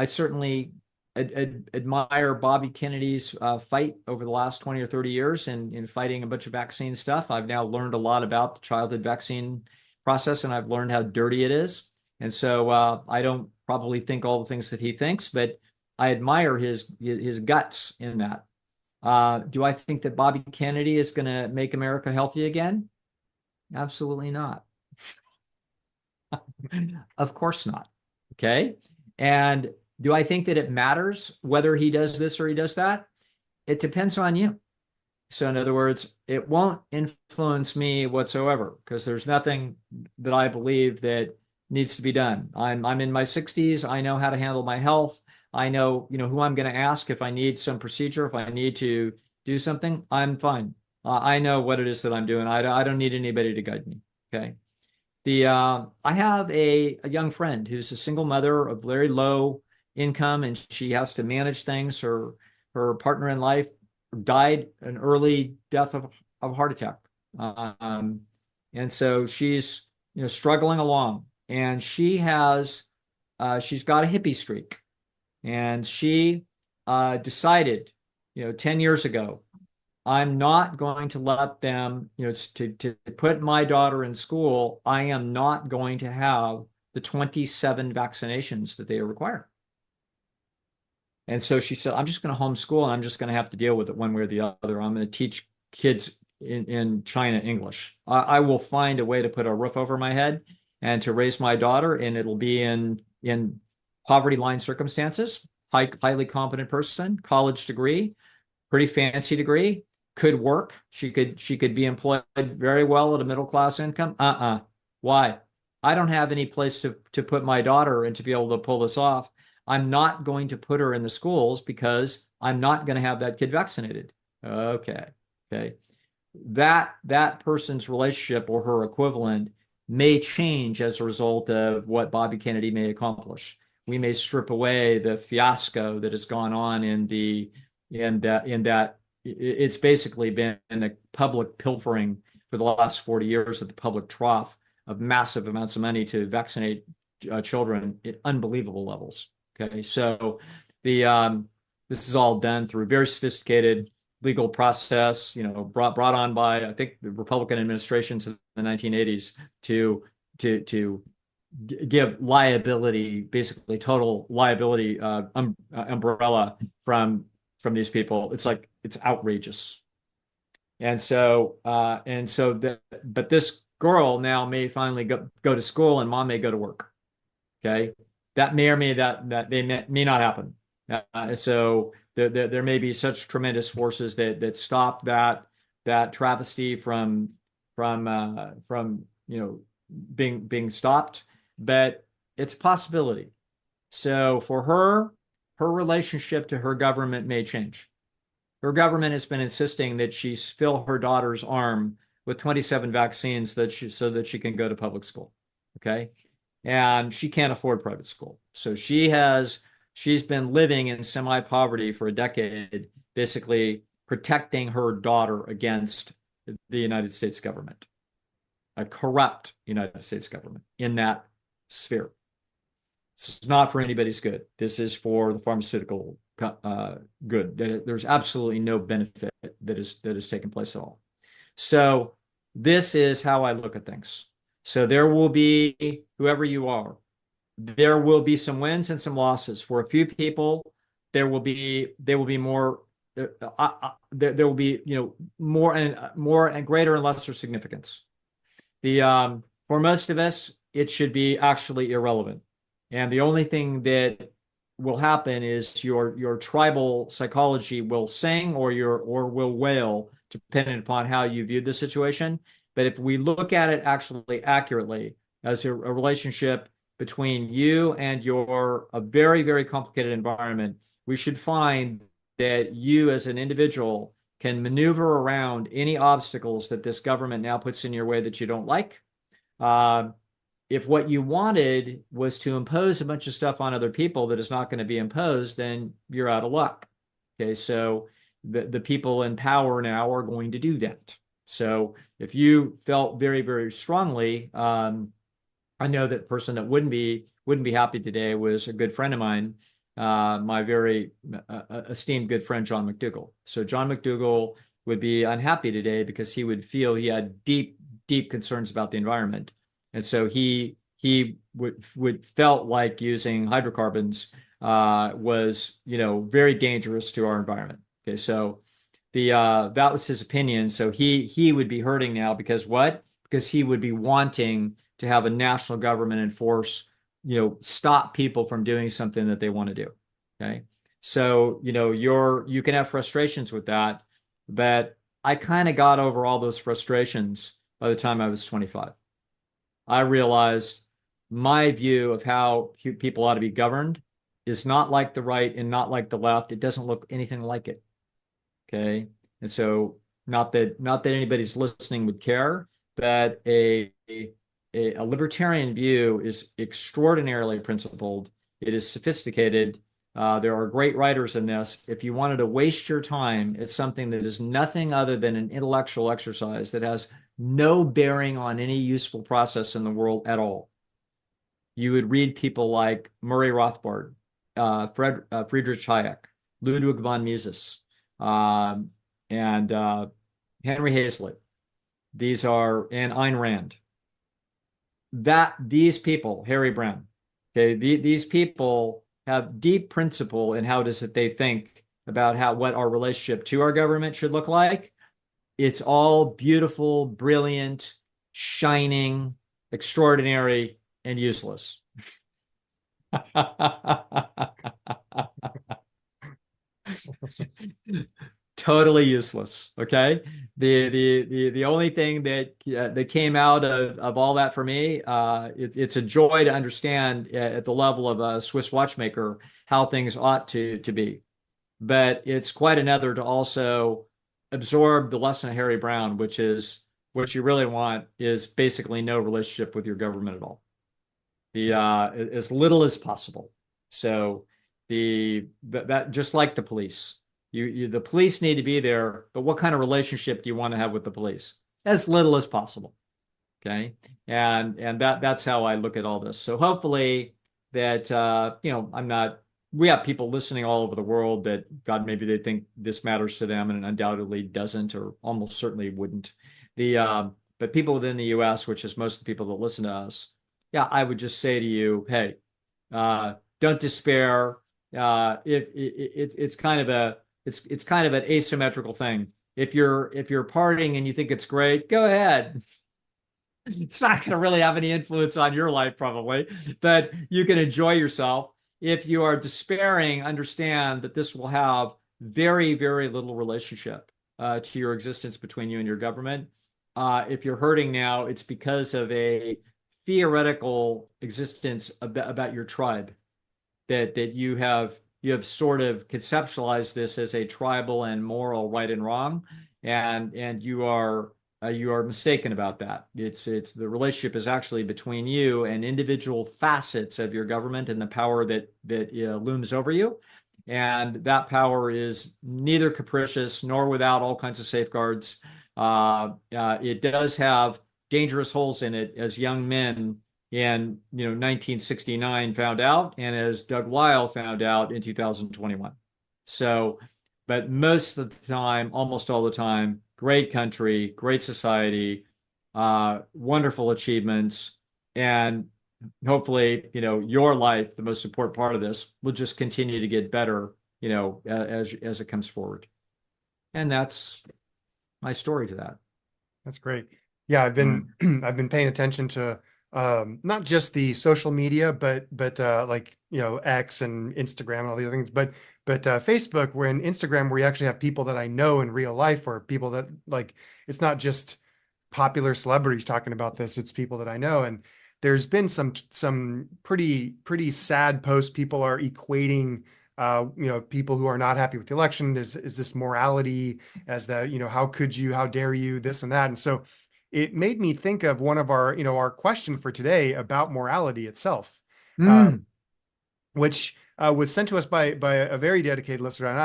certainly admire Bobby Kennedy's fight over the last 20 or 30 years in fighting a bunch of vaccine stuff. I've now learned a lot about the childhood vaccine process, and I've learned how dirty it is. And so I don't probably think all the things that he thinks, but I admire his guts in that. Do I think that Bobby Kennedy is going to make America healthy again? Absolutely not. Of course not. Okay. And do I think that it matters whether he does this or he does that? It depends on you. So in other words, it won't influence me whatsoever, because there's nothing that I believe that needs to be done. I'm in my 60s. I know how to handle my health. I know, who I'm going to ask if I need some procedure, if I need to do something. I'm fine. I know what it is that I'm doing. I don't need anybody to guide me. Okay. I have a young friend who's a single mother of very low income, and she has to manage things. Her partner in life died an early death of a heart attack. Um, and so she's struggling along, and she's got a hippie streak, and she decided 10 years ago, I'm not going to let them, to put my daughter in school. I am not going to have the 27 vaccinations that they require. And so she said, I'm just going to homeschool and I'm just going to have to deal with it one way or the other. I'm going to teach kids in China English. I will find a way to put a roof over my head and to raise my daughter, and it'll be in poverty line circumstances. Highly competent person, college degree, pretty fancy degree, could work. She could be employed very well at a middle class income. Why? I don't have any place to put my daughter and to be able to pull this off. I'm not going to put her in the schools because I'm not going to have that kid vaccinated. Okay. Okay. That person's relationship or her equivalent may change as a result of what Bobby Kennedy may accomplish. We may strip away the fiasco that has gone on in that it's basically been a public pilfering for the last 40 years at the public trough of massive amounts of money to vaccinate children at unbelievable levels. Okay, so this is all done through a very sophisticated legal process, brought on by, I think, the Republican administrations in the 1980s to give liability, basically total liability umbrella from these people. It's outrageous. But this girl now may finally go to school, and mom may go to work. Okay, that may or may not happen. So there may be such tremendous forces that stop that travesty from being stopped, but it's a possibility. So for her relationship to her government may change. Her government has been insisting that she fill her daughter's arm with 27 vaccines so that she can go to public school. Okay. And she can't afford private school. So she's been living in semi-poverty for a decade, basically protecting her daughter against the United States government, a corrupt United States government in that sphere. It's not for anybody's good. This is for the pharmaceutical good. There's absolutely no benefit that is taking place at all. So this is how I look at things. So there will be, whoever you are, there will be some wins and some losses. For a few people, there will be more. There will be more and greater and lesser significance. For most of us, it should be actually irrelevant. And the only thing that will happen is your tribal psychology will sing or will wail, depending upon how you view the situation. But if we look at it actually accurately as a relationship between you and a very, very complicated environment, we should find that you as an individual can maneuver around any obstacles that this government now puts in your way that you don't like. If what you wanted was to impose a bunch of stuff on other people that is not going to be imposed, then you're out of luck. Okay, so the people in power now are going to do that. So if you felt very, very strongly, I know that person that wouldn't be happy today was a good friend of mine, my very esteemed good friend John McDougall. So John McDougall would be unhappy today because he would feel he had deep, deep concerns about the environment. And so he would felt like using hydrocarbons was very dangerous to our environment. Okay, so that was his opinion. So he would be hurting now because what? Because he would be wanting to have a national government enforce, stop people from doing something that they want to do. Okay, so you can have frustrations with that, but I kind of got over all those frustrations by the time I was 25. I realized my view of how people ought to be governed is not like the right and not like the left. It doesn't look anything like it. Okay. And so not that anybody's listening would care, but a libertarian view is extraordinarily principled. It is sophisticated. There are great writers in this. If you wanted to waste your time, it's something that is nothing other than an intellectual exercise that has no bearing on any useful process in the world at all. You would read people like Murray Rothbard, Friedrich Hayek, Ludwig von Mises, um, and Henry Hazlitt. These are, and Ayn Rand. These people, Harry Brem, okay, these people have deep principle in how it is that they think about what our relationship to our government should look like. It's all beautiful, brilliant, shining, extraordinary, and useless. Totally useless. Okay. The only thing that came out of all that for me, it's a joy to understand at the level of a Swiss watchmaker how things ought to be. But it's quite another to also absorb the lesson of Harry Brown, which is what you really want is basically no relationship with your government at all. As little as possible. So that just like the police, the police need to be there, but what kind of relationship do you want to have with the police? As little as possible. Okay, and that's how I look at all this. So hopefully that I'm not. We have people listening all over the world that God maybe they think this matters to them, and it undoubtedly doesn't, or almost certainly wouldn't. But people within the U.S., which is most of the people that listen to us, yeah, I would just say to you, hey, don't despair. It's kind of it's kind of an asymmetrical thing. If you're partying and you think it's great, go ahead. It's not going to really have any influence on your life, probably, but you can enjoy yourself. If you are despairing, understand that this will have very, very little relationship to your existence between you and your government. If you're hurting now, it's because of a theoretical existence about your tribe that you have sort of conceptualized this as a tribal and moral right and wrong, and you are mistaken about that. It's the relationship is actually between you and individual facets of your government and the power that looms over you, and that power is neither capricious nor without all kinds of safeguards. It does have dangerous holes in it, as young men in 1969 found out, and as Doug Lisle found out in 2021. So, but most of the time, almost all the time, great country, great society, wonderful achievements, and hopefully, your life, the most important part of this, will just continue to get better, as it comes forward. And that's my story to that. That's great. Yeah, I've been I've been paying attention to not just the social media, but like X and Instagram and all the other things, but Facebook, where in Instagram where you actually have people that I know in real life, or people that like it's not just popular celebrities talking about this, it's people that I know. And there's been some pretty sad posts. People are equating people who are not happy with the election is this morality as that, how could you, how dare you, this and that. And so it made me think of one of our question for today about morality itself, which was sent to us by a very dedicated listener, and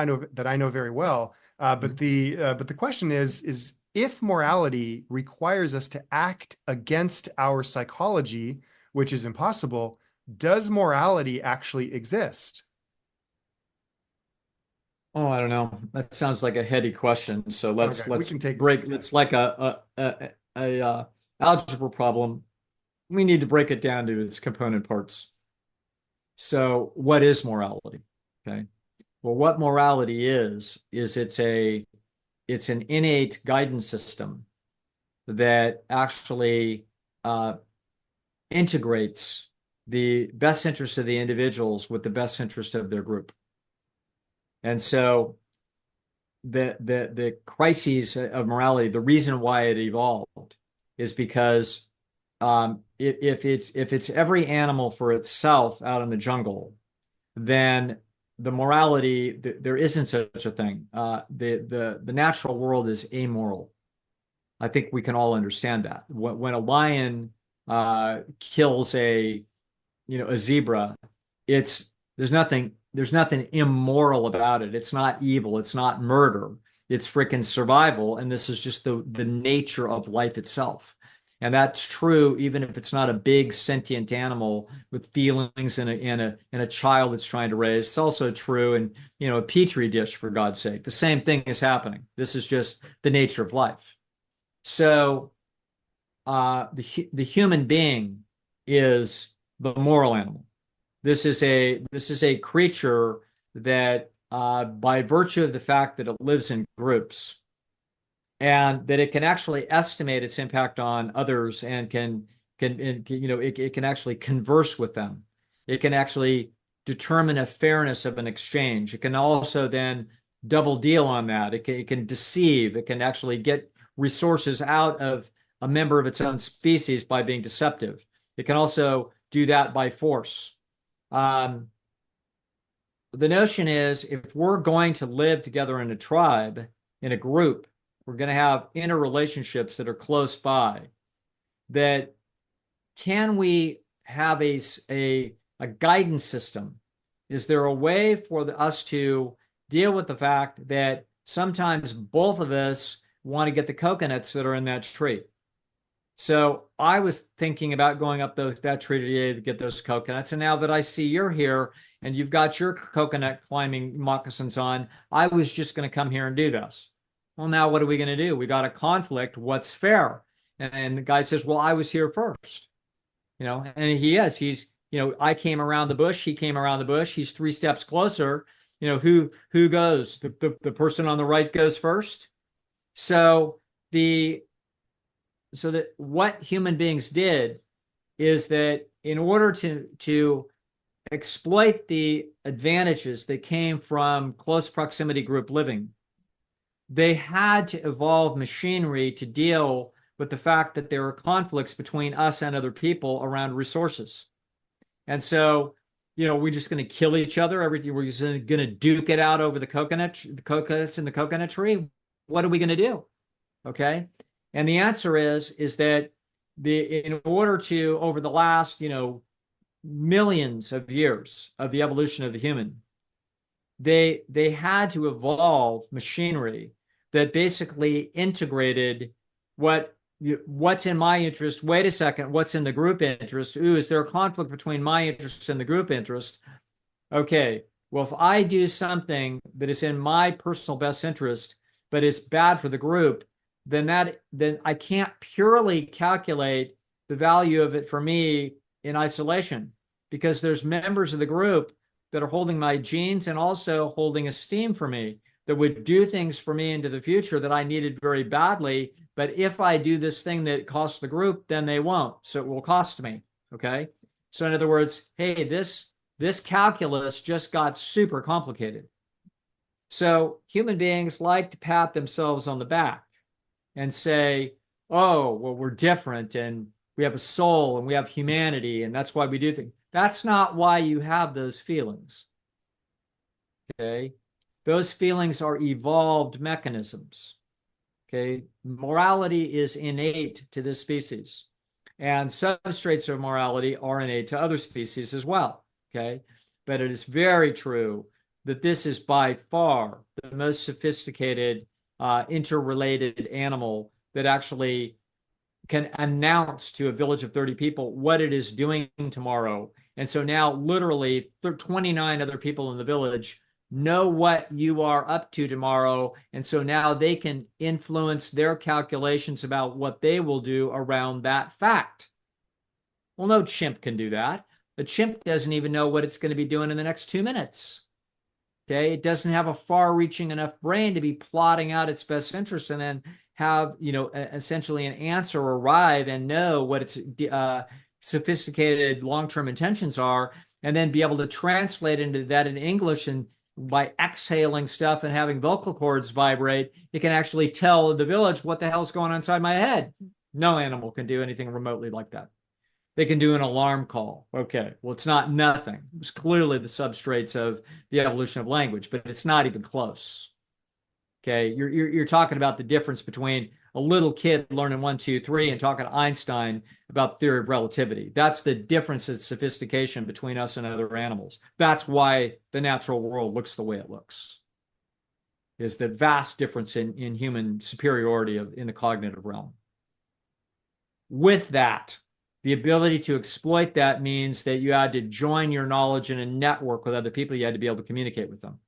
I know very well. But the question is if morality requires us to act against our psychology, which is impossible, does morality actually exist? Oh, I don't know. That sounds like a heady question. So let's Okay, we can take break. It's like a algebra problem. We need to break it down to its component parts. So, what is morality? Okay. Well, what morality is it's an innate guidance system that actually integrates the best interest of the individuals with the best interest of their group. And so the crises of morality, the reason why it evolved is because if it's every animal for itself out in the jungle, then the morality, there isn't such a thing. The natural world is amoral. I think we can all understand that. When a lion kills a zebra, it's there's nothing immoral about it. It's not evil. It's not murder. It's freaking survival. And this is just the nature of life itself. And that's true even if it's not a big sentient animal with feelings and a child it's trying to raise. It's also true in a petri dish, for God's sake. The same thing is happening. This is just the nature of life. So the human being is the moral animal. This is a creature that, by virtue of the fact that it lives in groups and that it can actually estimate its impact on others and it can actually converse with them. It can actually determine a fairness of an exchange. It can also then double deal on that. It can deceive. It can actually get resources out of a member of its own species by being deceptive. It can also do that by force. The notion is if we're going to live together in a tribe, in a group, we're going to have interrelationships that are close by, that can we have a guidance system? Is there a way for us to deal with the fact that sometimes both of us want to get the coconuts that are in that tree? So I was thinking about going up that tree today to get those coconuts. And now that I see you're here and you've got your coconut climbing moccasins on, I was just going to come here and do this. Well, now what are we going to do? We got a conflict. What's fair? And the guy says, well, I was here first. And he's, I came around the bush. He came around the bush. He's 3 steps closer. Who goes? The person on the right goes first. So that what human beings did is that in order to exploit the advantages that came from close proximity group living, they had to evolve machinery to deal with the fact that there are conflicts between us and other people around resources. And so, we're just going to kill each other. We're just going to duke it out over the coconuts in the coconut tree. What are we going to do? Okay. And the answer is that in order to, over the last, millions of years of the evolution of the human, they had to evolve machinery that basically integrated what's in my interest. Wait a second, what's in the group interest? Ooh, is there a conflict between my interest and the group interest? Okay, well, if I do something that is in my personal best interest, but is bad for the group, then I can't purely calculate the value of it for me in isolation, because there's members of the group that are holding my genes and also holding esteem for me that would do things for me into the future that I needed very badly. But if I do this thing that costs the group, then they won't. So it will cost me. Okay. So in other words, hey, this calculus just got super complicated. So human beings like to pat themselves on the back and say, oh, well, we're different and we have a soul and we have humanity, and that's why we do things. That's not why you have those feelings. Okay. Those feelings are evolved mechanisms. Okay. Morality is innate to this species, and substrates of morality are innate to other species as well. Okay. But it is very true that this is by far the most sophisticated, interrelated animal that actually can announce to a village of 30 people what it is doing tomorrow. And so now literally 29 other people in the village know what you are up to tomorrow. And so now they can influence their calculations about what they will do around that fact. Well, no chimp can do that. The chimp doesn't even know what it's going to be doing in the next 2 minutes. Okay. It doesn't have a far-reaching enough brain to be plotting out its best interest and then have, essentially an answer arrive and know what its sophisticated long-term intentions are, and then be able to translate into that in English. And by exhaling stuff and having vocal cords vibrate, it can actually tell the village what the hell's going on inside my head. No animal can do anything remotely like that. They can do an alarm call. Okay, well, it's not nothing. It's clearly the substrates of the evolution of language, but it's not even close. Okay, you're talking about the difference between a little kid learning one, two, three, and talking to Einstein about the theory of relativity. That's the difference in sophistication between us and other animals. That's why the natural world looks the way it looks. Is the vast difference in human superiority in the cognitive realm. With that, the ability to exploit that means that you had to join your knowledge in a network with other people. You had to be able to communicate with them.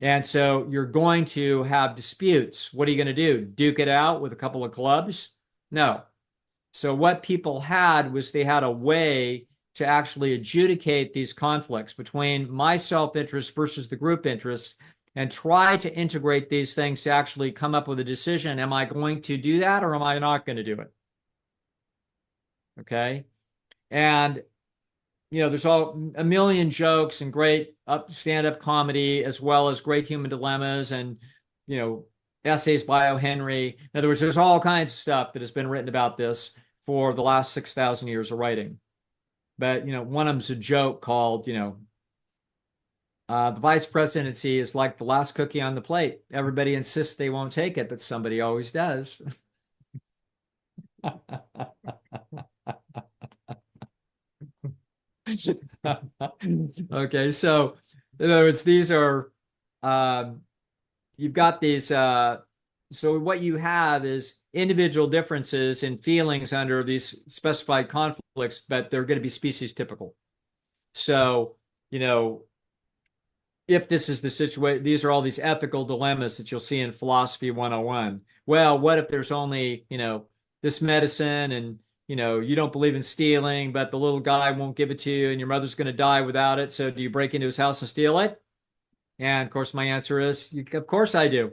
And so you're going to have disputes. What are you going to do? Duke it out with a couple of clubs? No. So what people had was they had a way to actually adjudicate these conflicts between my self-interest versus the group interest and try to integrate these things to actually come up with a decision. Am I going to do that or am I not going to do it? Okay. And there's a million jokes and great stand-up comedy, as well as great human dilemmas and, essays by O. Henry. In other words, there's all kinds of stuff that has been written about this for the last 6,000 years of writing. But, one of them's a joke called, the vice presidency is like the last cookie on the plate. Everybody insists they won't take it, but somebody always does. Okay, so in other words, these are you've got these. So what you have is individual differences in feelings under these specified conflicts, but they're going to be species typical. So if this is the situation, these are all these ethical dilemmas that you'll see in philosophy 101. Well, what if there's only this medicine and you don't believe in stealing, but the little guy won't give it to you and your mother's going to die without it. So do you break into his house and steal it? And of course, my answer is, of course I do.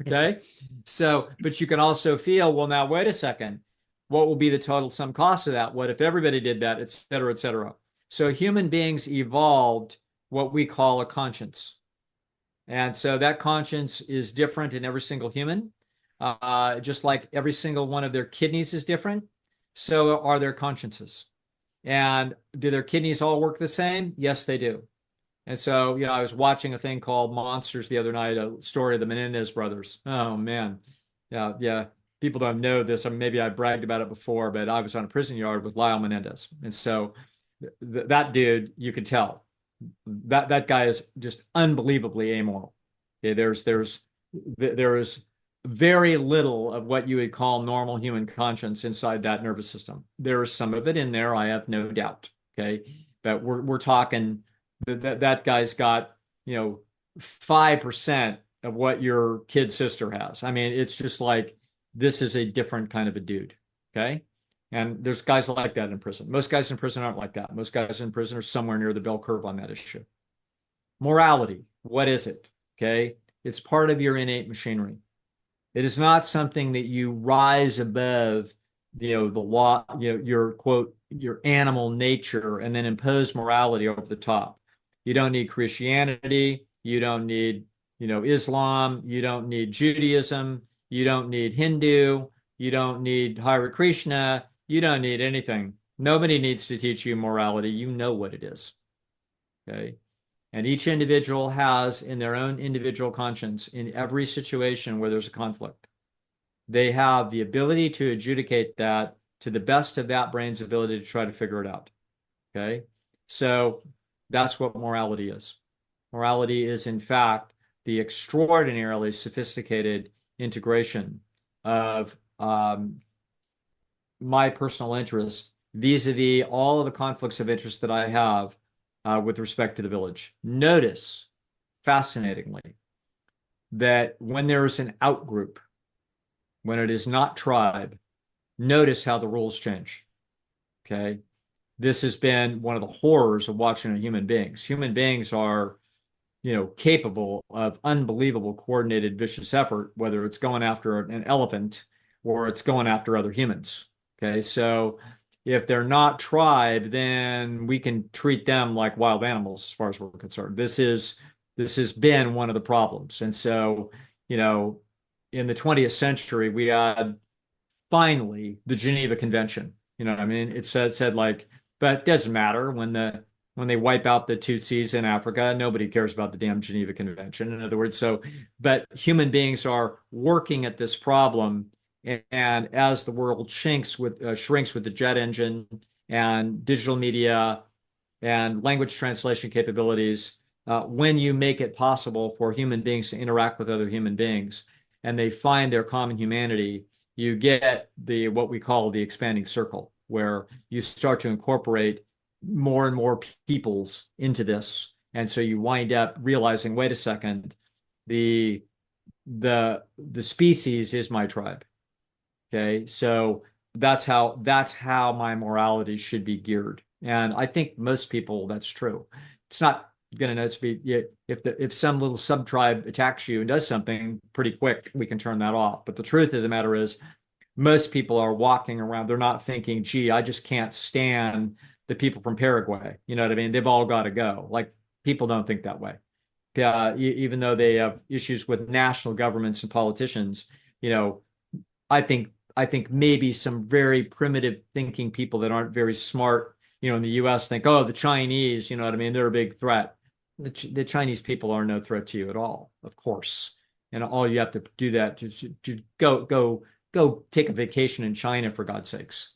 Okay. So, but you can also feel, well, now, wait a second. What will be the total sum cost of that? What if everybody did that, et cetera, et cetera? So human beings evolved what we call a conscience. And so that conscience is different in every single human. Just like every single one of their kidneys is different, so are their consciences. And do their kidneys all work the same? Yes, they do. And so, I was watching a thing called Monsters the other night, a story of the Menendez brothers. Oh, man. Yeah, yeah. People don't know this, or maybe I bragged about it before, but I was on a prison yard with Lisle Menendez. And so that dude, you could tell that guy is just unbelievably amoral. Okay, there is very little of what you would call normal human conscience inside that nervous system. There is some of it in there, I have no doubt. Okay, but we're talking that guy's got 5% of what your kid sister has. I mean, it's just like this is a different kind of a dude. Okay, and there's guys like that in prison. Most guys in prison aren't like that. Most guys in prison are somewhere near the bell curve on that issue. Morality, what is it? Okay, it's part of your innate machinery. It is not something that you rise above, the law, your quote, your animal nature, and then impose morality over the top. You don't need Christianity. You don't need, Islam. You don't need Judaism. You don't need Hindu. You don't need Hare Krishna. You don't need anything. Nobody needs to teach you morality. You know what it is. Okay. And each individual has in their own individual conscience in every situation where there's a conflict. They have the ability to adjudicate that to the best of that brain's ability to try to figure it out. Okay. So that's what morality is. Morality is, in fact, the extraordinarily sophisticated integration of my personal interest vis-a-vis all of the conflicts of interest that I have with respect to the village. Notice, fascinatingly, that when there is an outgroup, when it is not tribe, notice how the rules change. Okay. This has been one of the horrors of watching human beings. Human beings are, capable of unbelievable coordinated vicious effort, whether it's going after an elephant or it's going after other humans. Okay. So if they're not tribe, then we can treat them like wild animals as far as we're concerned. This has been one of the problems. And so, in the 20th century, we had finally the Geneva Convention. You know what I mean? It said like, but it doesn't matter when they wipe out the Tutsis in Africa, nobody cares about the damn Geneva Convention. In other words, but human beings are working at this problem, and as the world shrinks with the jet engine and digital media and language translation capabilities, when you make it possible for human beings to interact with other human beings and they find their common humanity, you get what we call the expanding circle, where you start to incorporate more and more peoples into this. And so you wind up realizing, wait a second, the the species is my tribe. Okay. So that's how my morality should be geared. And I think most people, that's true. It's not going to be if some little sub tribe attacks you and does something pretty quick, we can turn that off. But the truth of the matter is, most people are walking around. They're not thinking, "Gee, I just can't stand the people from Paraguay." You know what I mean? They've all got to go. Like, people don't think that way. Even though they have issues with national governments and politicians, you know, I think maybe some very primitive thinking people that aren't very smart, in the U.S. think, oh, the Chinese, you know what I mean? They're a big threat. The Chinese people are no threat to you at all, of course. And all you have to do that to go take a vacation in China, for God's sakes.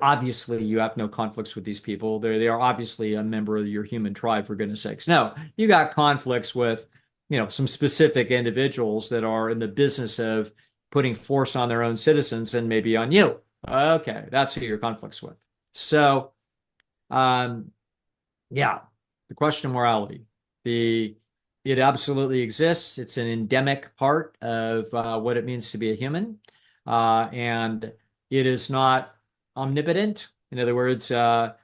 Obviously you have no conflicts with these people. They are obviously a member of your human tribe, for goodness sakes. No, you got conflicts with, some specific individuals that are in the business of putting force on their own citizens and maybe on you. Okay, that's who your conflicts with. So, yeah, the question of morality, it absolutely exists. It's an endemic part of what it means to be a human, and it is not omnipotent. In other words, and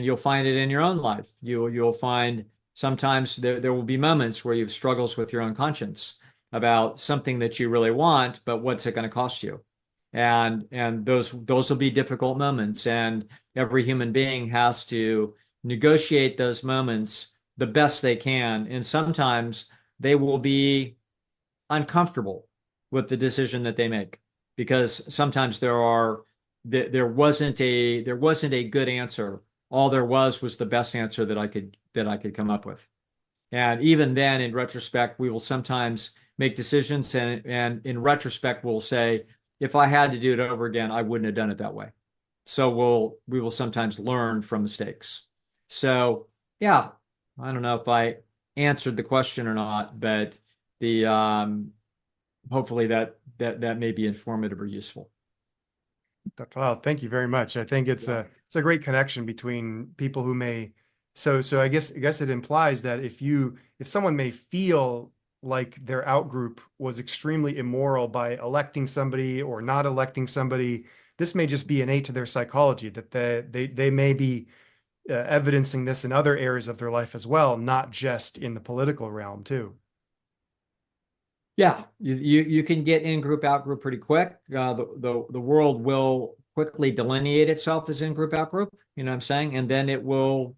you'll find it in your own life. You'll find sometimes there will be moments where you have struggles with your own conscience about something that you really want, but what's it going to cost you? And those will be difficult moments, and every human being has to negotiate those moments the best they can. And sometimes they will be uncomfortable with the decision that they make, because sometimes there wasn't a good answer. All there was the best answer that I could come up with. And even then, in retrospect, we will sometimes make decisions, and in retrospect, we'll say, if I had to do it over again, I wouldn't have done it that way. So we will sometimes learn from mistakes. So yeah, I don't know if I answered the question or not, but the hopefully that may be informative or useful. Wow, thank you very much. I think it's a great connection between people who may. So I guess it implies that if someone may feel like their outgroup was extremely immoral by electing somebody or not electing somebody, this may just be innate to their psychology, that they may be evidencing this in other areas of their life as well, not just in the political realm too. Yeah, you can get in group, out group pretty quick. The world will quickly delineate itself as in group, out group. You know what I'm saying? And then it will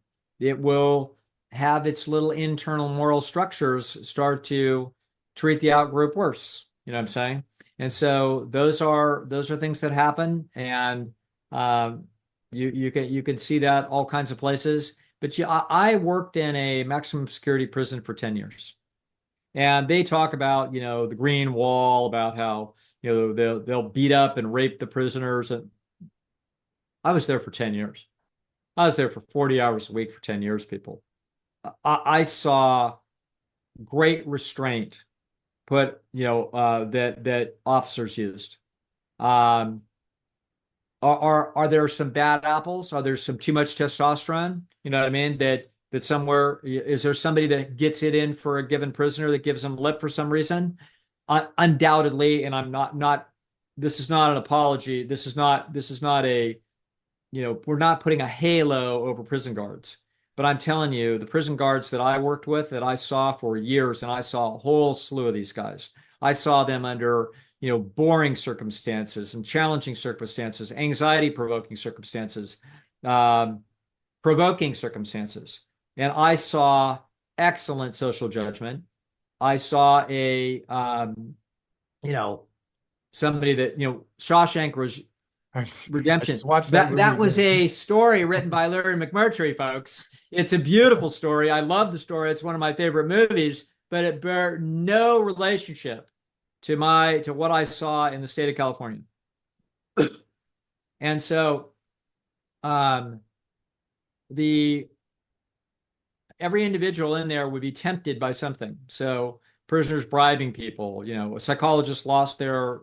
have its little internal moral structures start to treat the out group worse. You know what I'm saying? And so those are things that happen, and you can see that all kinds of places. But I worked in a maximum security prison for 10 years. And they talk about, the green wall, about how, they'll beat up and rape the prisoners. And I was there for 10 years. I was there for 40 hours a week for 10 years, people. I saw great restraint put, that officers used. Are there some bad apples? Are there some too much testosterone? You know what I mean? That somewhere, is there somebody that gets it in for a given prisoner that gives them lip for some reason? Undoubtedly, and I'm not. This is not an apology. This is not a. We're not putting a halo over prison guards. But I'm telling you, the prison guards that I worked with, that I saw for years, and I saw a whole slew of these guys. I saw them under, boring circumstances and challenging circumstances, anxiety-provoking circumstances, provoking circumstances. And I saw excellent social judgment. I saw a, somebody that, Shawshank I Redemption. just watched that That movie was again. a story written by Larry McMurtry, folks. It's a beautiful story. I love the story. It's one of my favorite movies, but it bear no relationship to what I saw in the state of California. And so um the every individual in there would be tempted by something. So prisoners bribing people, a psychologist lost their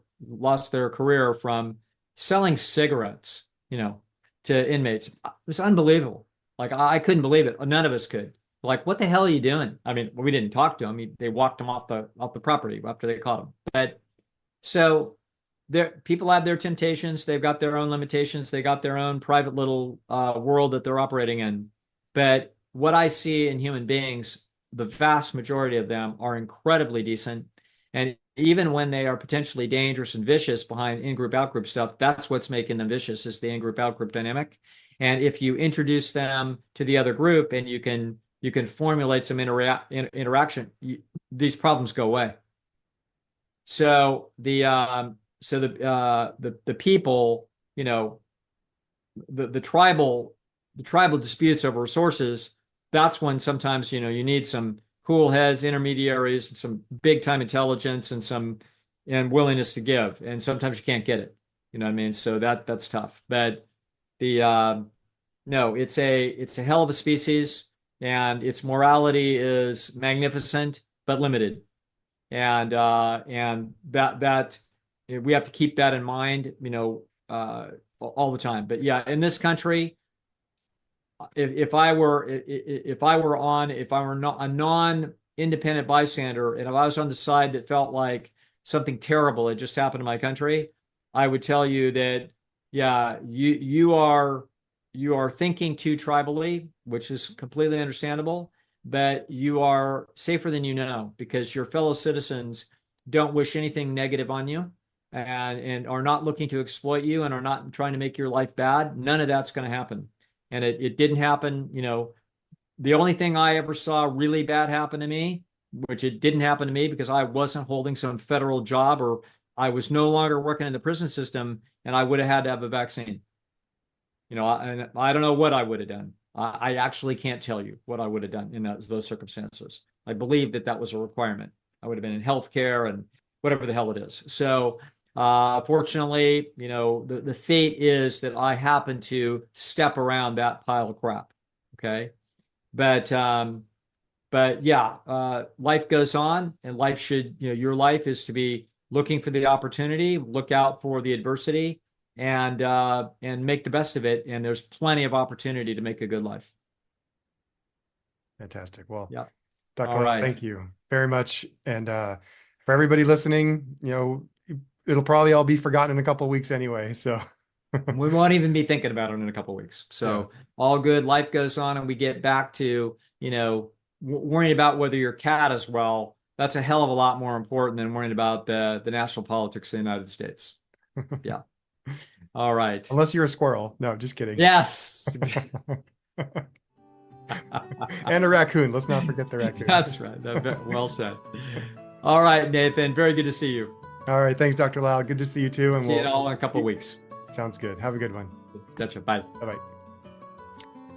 career from selling cigarettes, to inmates. It was unbelievable. Like I couldn't believe it. None of us could. Like, what the hell are you doing? I mean, we didn't talk to him. They walked him off the property after they caught him. But so people have their temptations. They've got their own limitations. They got their own private little world that they're operating in. But what I see in human beings, the vast majority of them are incredibly decent. And even when they are potentially dangerous and vicious behind in-group, out-group stuff, that's what's making them vicious, is the in-group, out-group dynamic. And if you introduce them to the other group and you can formulate some interaction, these problems go away. So the people, the tribal disputes over resources, that's when sometimes, you need some cool heads, intermediaries, and some big time intelligence and willingness to give. And sometimes you can't get it. You know what I mean? So that's tough. But no, it's a hell of a species, and its morality is magnificent but limited. And that we have to keep that in mind, all the time. But yeah, in this country, if I were not a non-independent bystander, and if I was on the side that felt like something terrible had just happened to my country, I would tell you that, yeah, you are thinking too tribally, which is completely understandable, but you are safer than you know, because your fellow citizens don't wish anything negative on you, and are not looking to exploit you, and are not trying to make your life bad. None of that's going to happen. And it didn't happen. The only thing I ever saw really bad happen to me, which it didn't happen to me because I wasn't holding some federal job, or I was no longer working in the prison system, and I would have had to have a vaccine. I don't know what I would have done. I actually can't tell you what I would have done in those circumstances. I believe that was a requirement. I would have been in healthcare and whatever the hell it is. So fortunately, the fate is that I happen to step around that pile of crap. Okay. But yeah, life goes on, and life should, your life is to be looking for the opportunity, look out for the adversity, and make the best of it. And there's plenty of opportunity to make a good life. Fantastic. Well, yeah. Dr. All right. Thank you very much. And for everybody listening, it'll probably all be forgotten in a couple of weeks anyway. So we won't even be thinking about it in a couple of weeks. So yeah. All good. Life goes on, and we get back to, worrying about whether your cat is well. That's a hell of a lot more important than worrying about the national politics of the United States. Yeah. All right. Unless you're a squirrel. No, just kidding. Yes. And a raccoon. Let's not forget the raccoon. That's right. Well said. All right, Nathan. Very good to see you. All right. Thanks, Dr. Lisle. Good to see you too. And see you all in a couple of weeks. Sounds good. Have a good one. That's it. Bye. Bye-bye.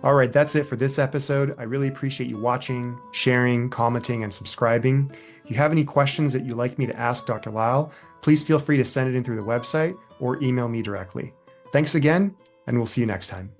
All right. That's it for this episode. I really appreciate you watching, sharing, commenting, and subscribing. If you have any questions that you'd like me to ask Dr. Lisle, please feel free to send it in through the website or email me directly. Thanks again, and we'll see you next time.